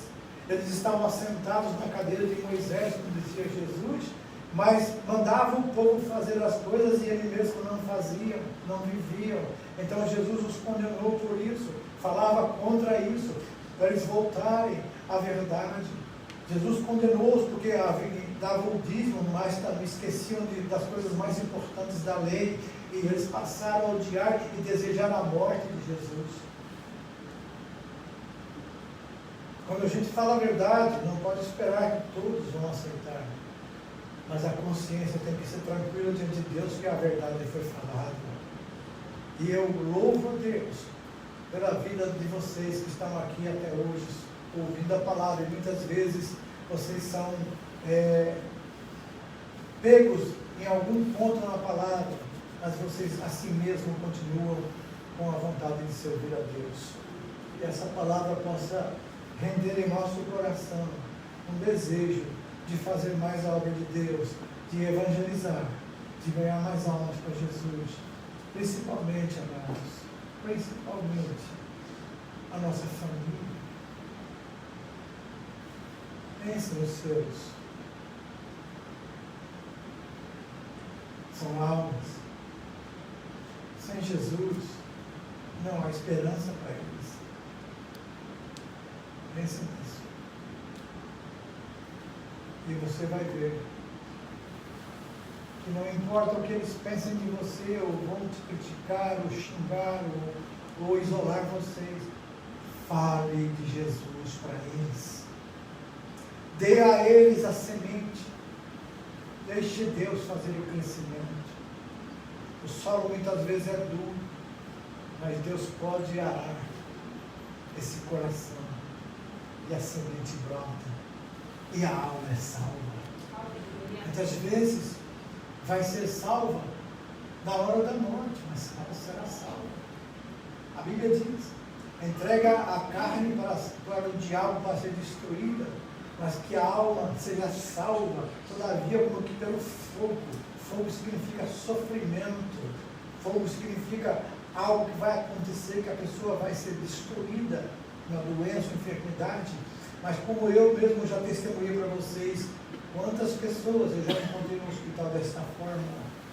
Eles estavam assentados na cadeira de Moisés, como dizia Jesus, mas mandavam o povo fazer as coisas e ele mesmo não fazia, não viviam. Então Jesus os condenou por isso, falava contra isso, para eles voltarem à verdade. Jesus condenou-os porque davam o dízimo, mas também esqueciam das coisas mais importantes da lei, e eles passaram a odiar e desejar a morte de Jesus. Quando a gente fala a verdade, não pode esperar que todos vão aceitar, mas a consciência tem que ser tranquila diante de Deus que a verdade foi falada. E eu louvo a Deus pela vida de vocês que estão aqui até hoje, ouvindo a palavra, e muitas vezes vocês são pegos em algum ponto na palavra, mas vocês assim mesmo continuam com a vontade de servir a Deus. E essa palavra possa render em nosso coração um desejo de fazer mais a obra de Deus, de evangelizar, de ganhar mais almas para Jesus, principalmente, amados, principalmente a nossa família. Pense nos seus. São almas. Sem Jesus, não há esperança para eles. Pense nisso. E você vai ver que não importa o que eles pensem de você, ou vão te criticar, ou xingar, ou isolar vocês, fale de Jesus para eles. Dê a eles a semente. Deixe Deus fazer o crescimento. O solo muitas vezes é duro, mas Deus pode arar esse coração. E a semente brota. E a alma é salva. Muitas vezes vai ser salva na hora da morte, mas ela será salva. A Bíblia diz: entrega a carne para o diabo para ser destruída, mas que a alma seja salva, todavia, como que pelo fogo. Fogo significa sofrimento. Fogo significa algo que vai acontecer, que a pessoa vai ser destruída na doença, enfermidade. Mas como eu mesmo já testemunhei para vocês, quantas pessoas eu já encontrei no hospital desta forma,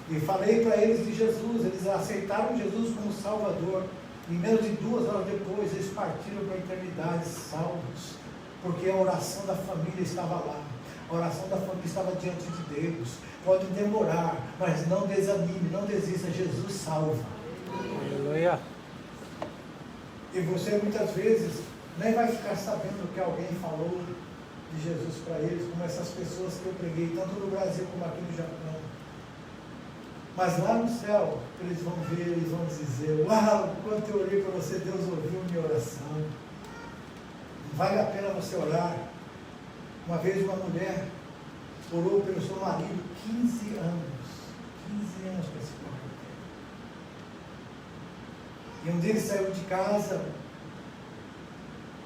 e falei para eles de Jesus, eles aceitaram Jesus como Salvador, e menos de 2 horas depois eles partiram para a eternidade salvos, porque a oração da família estava lá, a oração da família estava diante de Deus. Pode demorar, mas não desanime, não desista, Jesus salva. Aleluia. E você muitas vezes nem vai ficar sabendo o que alguém falou de Jesus para eles, como essas pessoas que eu preguei, tanto no Brasil como aqui no Japão. Mas lá no céu, eles vão ver, eles vão dizer: uau, quanto eu orei para você, Deus ouviu minha oração. Vale a pena você orar. Uma vez uma mulher orou pelo seu marido 15 anos. 15 anos para se converter. E um deles saiu de casa,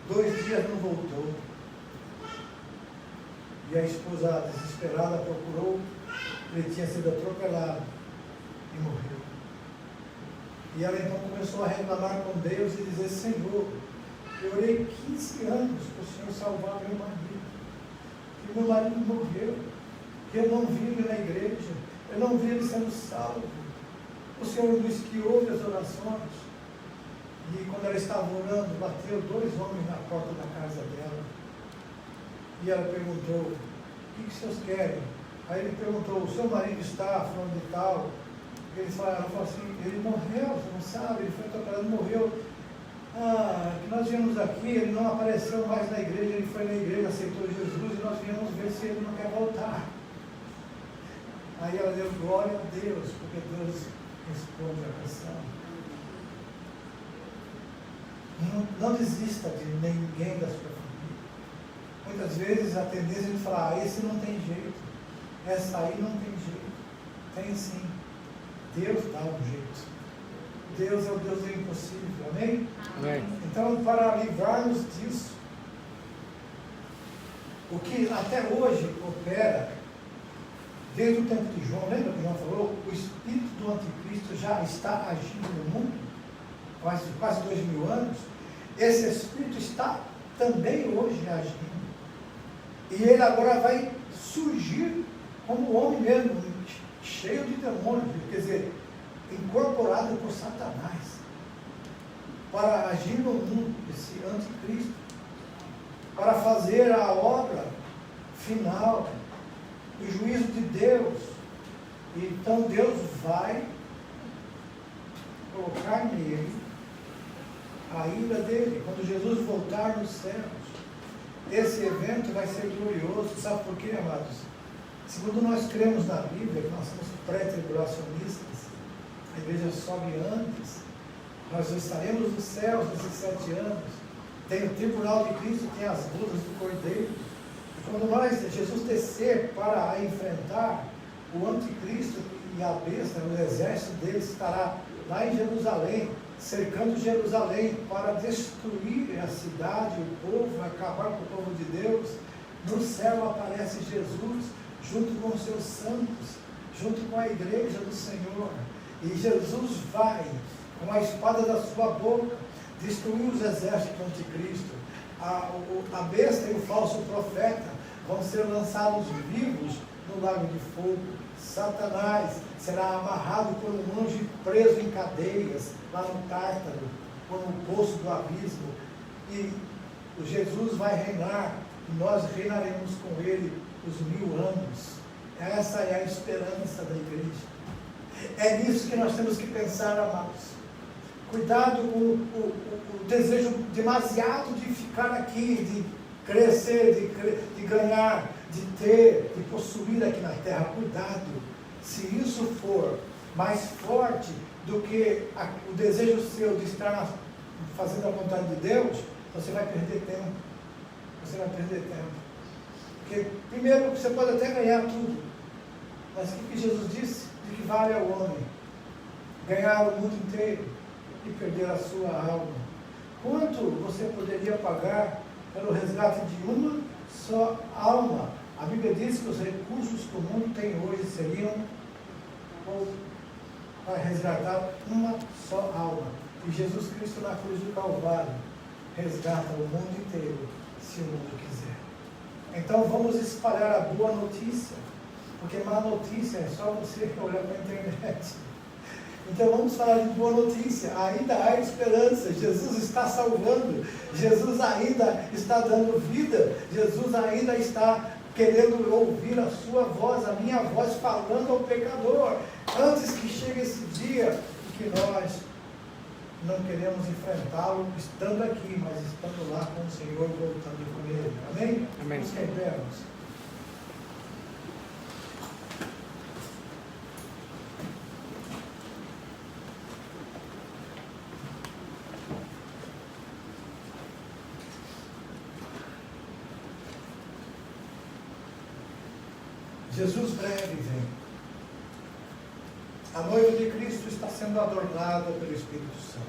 2 dias não voltou. E a esposa desesperada procurou, ele tinha sido atropelado e morreu. E ela então começou a reclamar com Deus e dizer: Senhor, eu orei 15 anos para o Senhor salvar meu marido. E meu marido morreu. Eu não vi ele na igreja. Eu não vi ele sendo salvo. O Senhor disse que ouve as orações. E quando ela estava orando, bateu 2 homens na porta da casa dela. E ela perguntou: o que vocês querem? Aí ele perguntou: o seu marido está falando de tal? Eles falaram assim, ele morreu, você não sabe, ele foi atropelado, morreu. Que nós viemos aqui, ele não apareceu mais na igreja, ele foi na igreja, aceitou Jesus e nós viemos ver se ele não quer voltar. Aí ela deu glória a Deus, porque Deus responde a oração. Não desista de ninguém da sua família. Muitas vezes a tendência é de falar, esse não tem jeito, essa aí não tem jeito. Tem sim. Deus dá um jeito. Deus é o Deus do impossível. Amém? Amém. Então, para livrar-nos disso, o que até hoje opera, desde o tempo de João, lembra que João falou? O espírito do anticristo já está agindo no mundo, quase 2000 anos. Esse espírito está também hoje agindo. E ele agora vai surgir como homem mesmo, cheio de demônios, quer dizer, incorporado por Satanás, para agir no mundo, esse anticristo, para fazer a obra final, o juízo de Deus. Então Deus vai colocar nele a ira dele. Quando Jesus voltar nos céus, esse evento vai ser glorioso. Sabe por quê, amados? Segundo nós cremos na Bíblia, nós somos pré-tribulacionistas, a igreja sobe antes, nós estaremos nos céus nesses 7 anos, tem o tribunal de Cristo, tem as bodas do Cordeiro, e quando Jesus descer para enfrentar o anticristo e a besta, o exército dele estará lá em Jerusalém, cercando Jerusalém para destruir a cidade, o povo, acabar com o povo de Deus. No céu aparece Jesus, junto com os seus santos, junto com a igreja do Senhor. E Jesus vai, com a espada da sua boca, destruir os exércitos do anticristo. A besta e o falso profeta vão ser lançados vivos no lago de fogo. Satanás será amarrado por um anjo e preso em cadeias, lá no Tártaro, ou no poço do abismo. E Jesus vai reinar, e nós reinaremos com ele os 1000 anos. Essa é a esperança da igreja. É nisso que nós temos que pensar, amados. Cuidado com o desejo demasiado de ficar aqui, de crescer, de ganhar, de ter, de possuir aqui na terra. Cuidado. Se isso for mais forte do que o desejo seu de estar fazendo a vontade de Deus, você vai perder tempo. Você vai perder tempo. Porque, primeiro, você pode até ganhar tudo. Mas o que Jesus disse? De que vale ao homem ganhar o mundo inteiro e perder a sua alma? Quanto você poderia pagar pelo resgate de uma só alma? A Bíblia diz que os recursos que o mundo tem hoje seriam para resgatar uma só alma. E Jesus Cristo na cruz do Calvário resgata o mundo inteiro, se o mundo quiser. Então vamos espalhar a boa notícia, porque má notícia é só você olhar para a internet. Então vamos falar de boa notícia. Ainda há esperança. Jesus está salvando. Jesus ainda está dando vida. Jesus ainda está querendo ouvir a sua voz, a minha voz, falando ao pecador. Antes que chegue esse dia que nós não queremos enfrentá-lo estando aqui, mas estando lá com o Senhor, voltando com Ele. Amém? Amém. Nos queremos. Jesus breve vem. A noiva de Cristo está sendo adornada pelo Espírito Santo.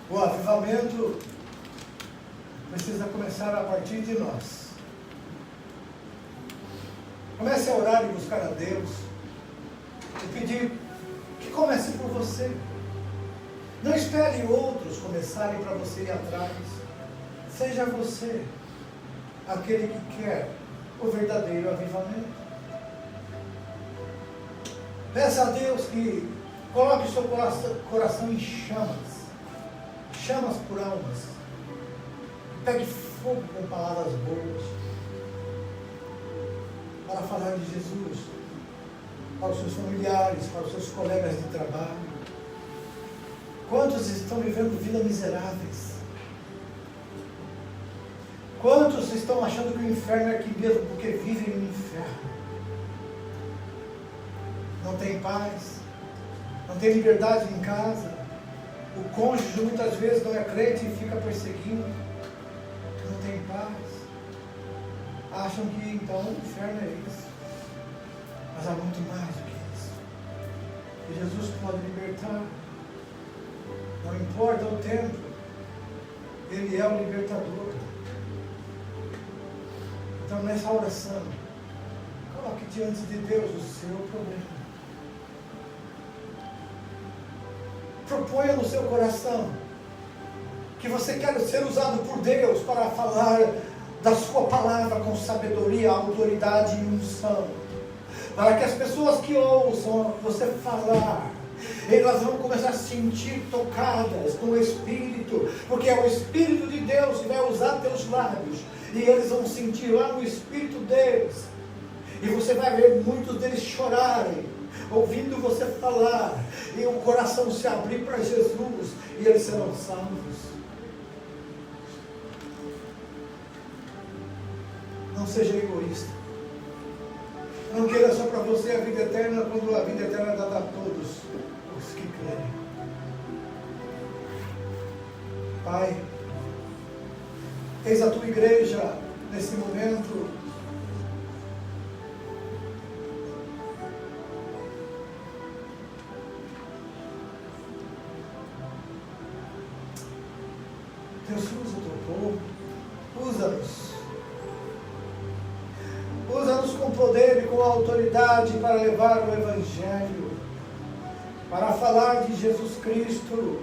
O avivamento precisa começar a partir de nós. Comece a orar e buscar a Deus. E pedir que comece por você. Não espere outros começarem para você ir atrás. Seja você aquele que quer o verdadeiro avivamento. Peça a Deus que coloque o seu coração em chamas. Chamas por almas. Pegue fogo com palavras boas. Para falar de Jesus. para os seus familiares, para os seus colegas de trabalho. Quantos estão vivendo vidas miseráveis? Quantos estão achando que o inferno é aqui mesmo porque vivem no inferno? Não tem paz, não tem liberdade em casa. O cônjuge muitas vezes não é crente e fica perseguindo. Não tem paz. Acham que então o inferno é isso. Mas há muito mais do que isso. E Jesus pode libertar. Não importa o tempo, Ele é o libertador. Então nessa oração, coloque diante de Deus o seu problema. Proponha no seu coração que você quer ser usado por Deus para falar da sua palavra com sabedoria, autoridade e unção. Para que as pessoas que ouçam você falar, elas vão começar a se sentir tocadas no Espírito, porque é o Espírito de Deus que vai usar teus lábios, e eles vão sentir lá no Espírito deles, e você vai ver muitos deles chorarem, ouvindo você falar, e o coração se abrir para Jesus, e eles serão salvos. Não seja egoísta. Não queira só para você a vida eterna, quando a vida eterna é dada a todos os que creem. Pai, eis a tua igreja nesse momento. Deus, usa o teu povo, usa-nos. Usa-nos com poder e com autoridade para levar o Evangelho, para falar de Jesus Cristo.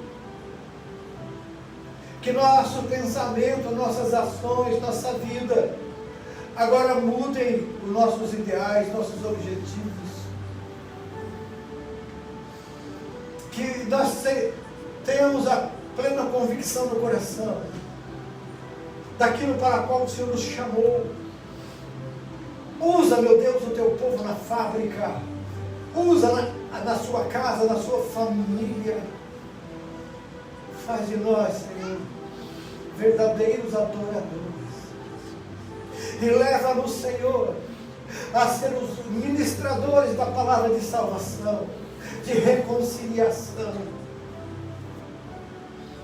Que nosso pensamento, nossas ações, nossa vida, agora mudem os nossos ideais, nossos objetivos. Que nós tenhamos a plena convicção no coração daquilo para qual o Senhor nos chamou. Usa, meu Deus, o teu povo na fábrica. Usa na sua casa, na sua família. Faz de nós, Senhor, verdadeiros adoradores. E leva-nos, Senhor, a ser os ministradores da palavra de salvação, de reconciliação.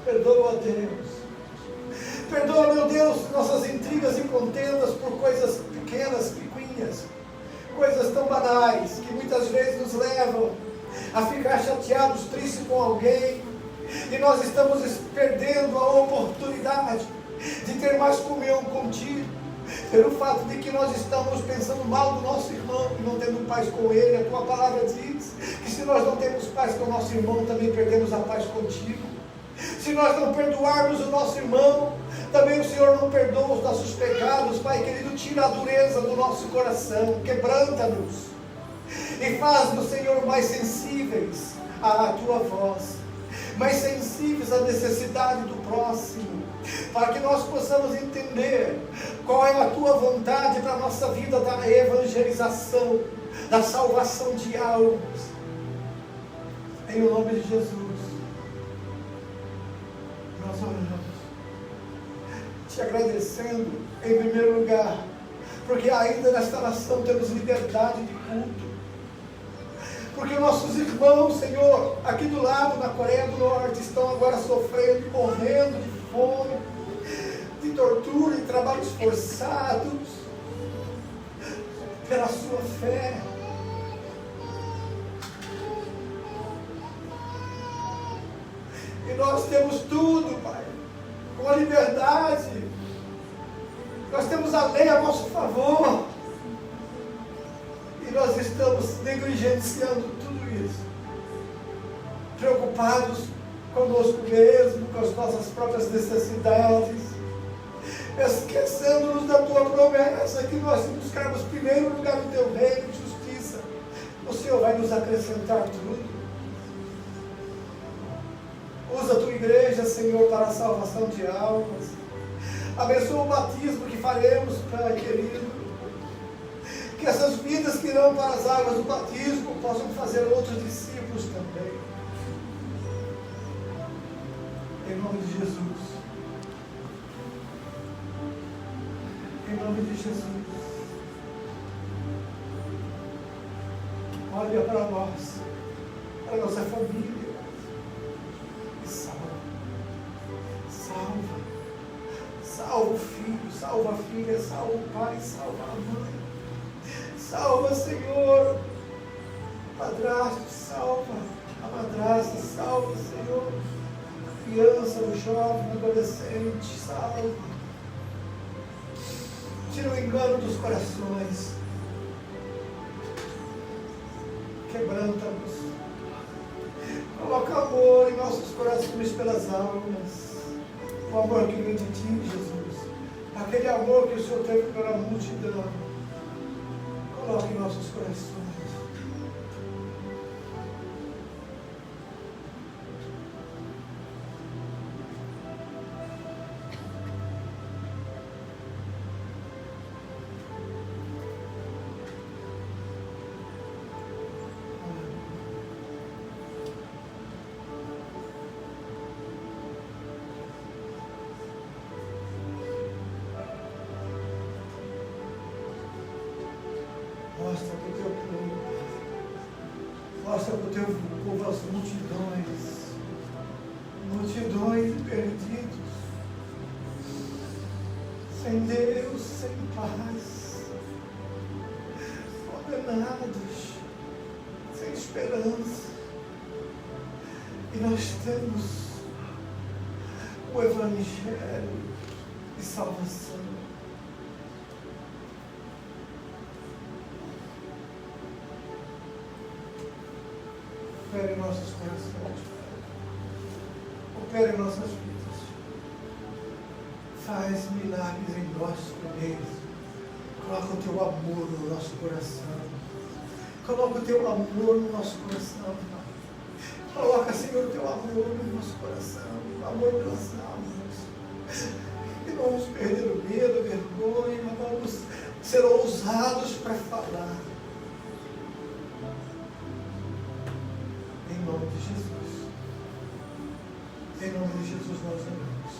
Perdoa, Deus. Perdoa, meu Deus, nossas intrigas e contendas por coisas pequenas, picuinhas, coisas tão banais, que muitas vezes nos levam a ficar chateados, tristes com alguém, e nós estamos perdendo a oportunidade de ter mais comunhão contigo, pelo fato de que nós estamos pensando mal do nosso irmão e não tendo paz com ele. A tua palavra diz que se nós não temos paz com o nosso irmão, também perdemos a paz contigo. Se nós não perdoarmos o nosso irmão, também o Senhor não perdoa os nossos pecados. Pai querido, tira a dureza do nosso coração, quebranta-nos e faz-nos, Senhor, mais sensíveis à tua voz, mais sensíveis à necessidade do próximo, para que nós possamos entender qual é a tua vontade para a nossa vida da evangelização, da salvação de almas. Em nome de Jesus, nós oramos, te agradecendo em primeiro lugar, porque ainda nesta nação temos liberdade de culto, porque nossos irmãos, Senhor, aqui do lado, na Coreia do Norte, estão agora sofrendo, morrendo de fome, de tortura e trabalhos forçados, pela sua fé. E nós temos tudo, Pai, com a liberdade, nós temos a lei a nosso favor, e nós estamos negligenciando tudo isso, preocupados conosco mesmo, com as nossas próprias necessidades, esquecendo-nos da tua promessa, que nós, se buscarmos primeiro lugar no teu reino de justiça, o Senhor vai nos acrescentar tudo. Usa a tua igreja, Senhor, para a salvação de almas. Abençoa o batismo que faremos, Pai querido. Que essas vidas que irão para as águas do batismo possam fazer outros discípulos também. Em nome de Jesus. Em nome de Jesus. Olha para nós, para a nossa família. E salva. Salva. Salva o filho, salva a filha, salva o pai, salva a mãe. Salva, Senhor. Padrasto, salva. A madrasta, salva, Senhor. A criança, o jovem, o adolescente, salva. Tira o engano dos corações. Quebranta-nos. Coloca amor em nossos corações pelas almas. O amor que vem de Ti, Jesus. Aquele amor que o Senhor teve pela multidão. Coloque em nossos corações. Mostra para o teu povo, mostra para o teu povo as multidões de perdidos, sem Deus, sem paz, condenados, sem esperança. E nós temos o Evangelho de salvação. Opere em nossos corações, opere em nossas vidas, faz milagres em nós primeiro, coloca o teu amor no nosso coração, coloca o teu amor no nosso coração, coloca, Senhor, o teu amor no nosso coração, o amor pelas almas, e não vamos perder o medo, a vergonha, mas vamos ser ousados para falar. Em nome de Jesus. Em nome de Jesus nós oramos.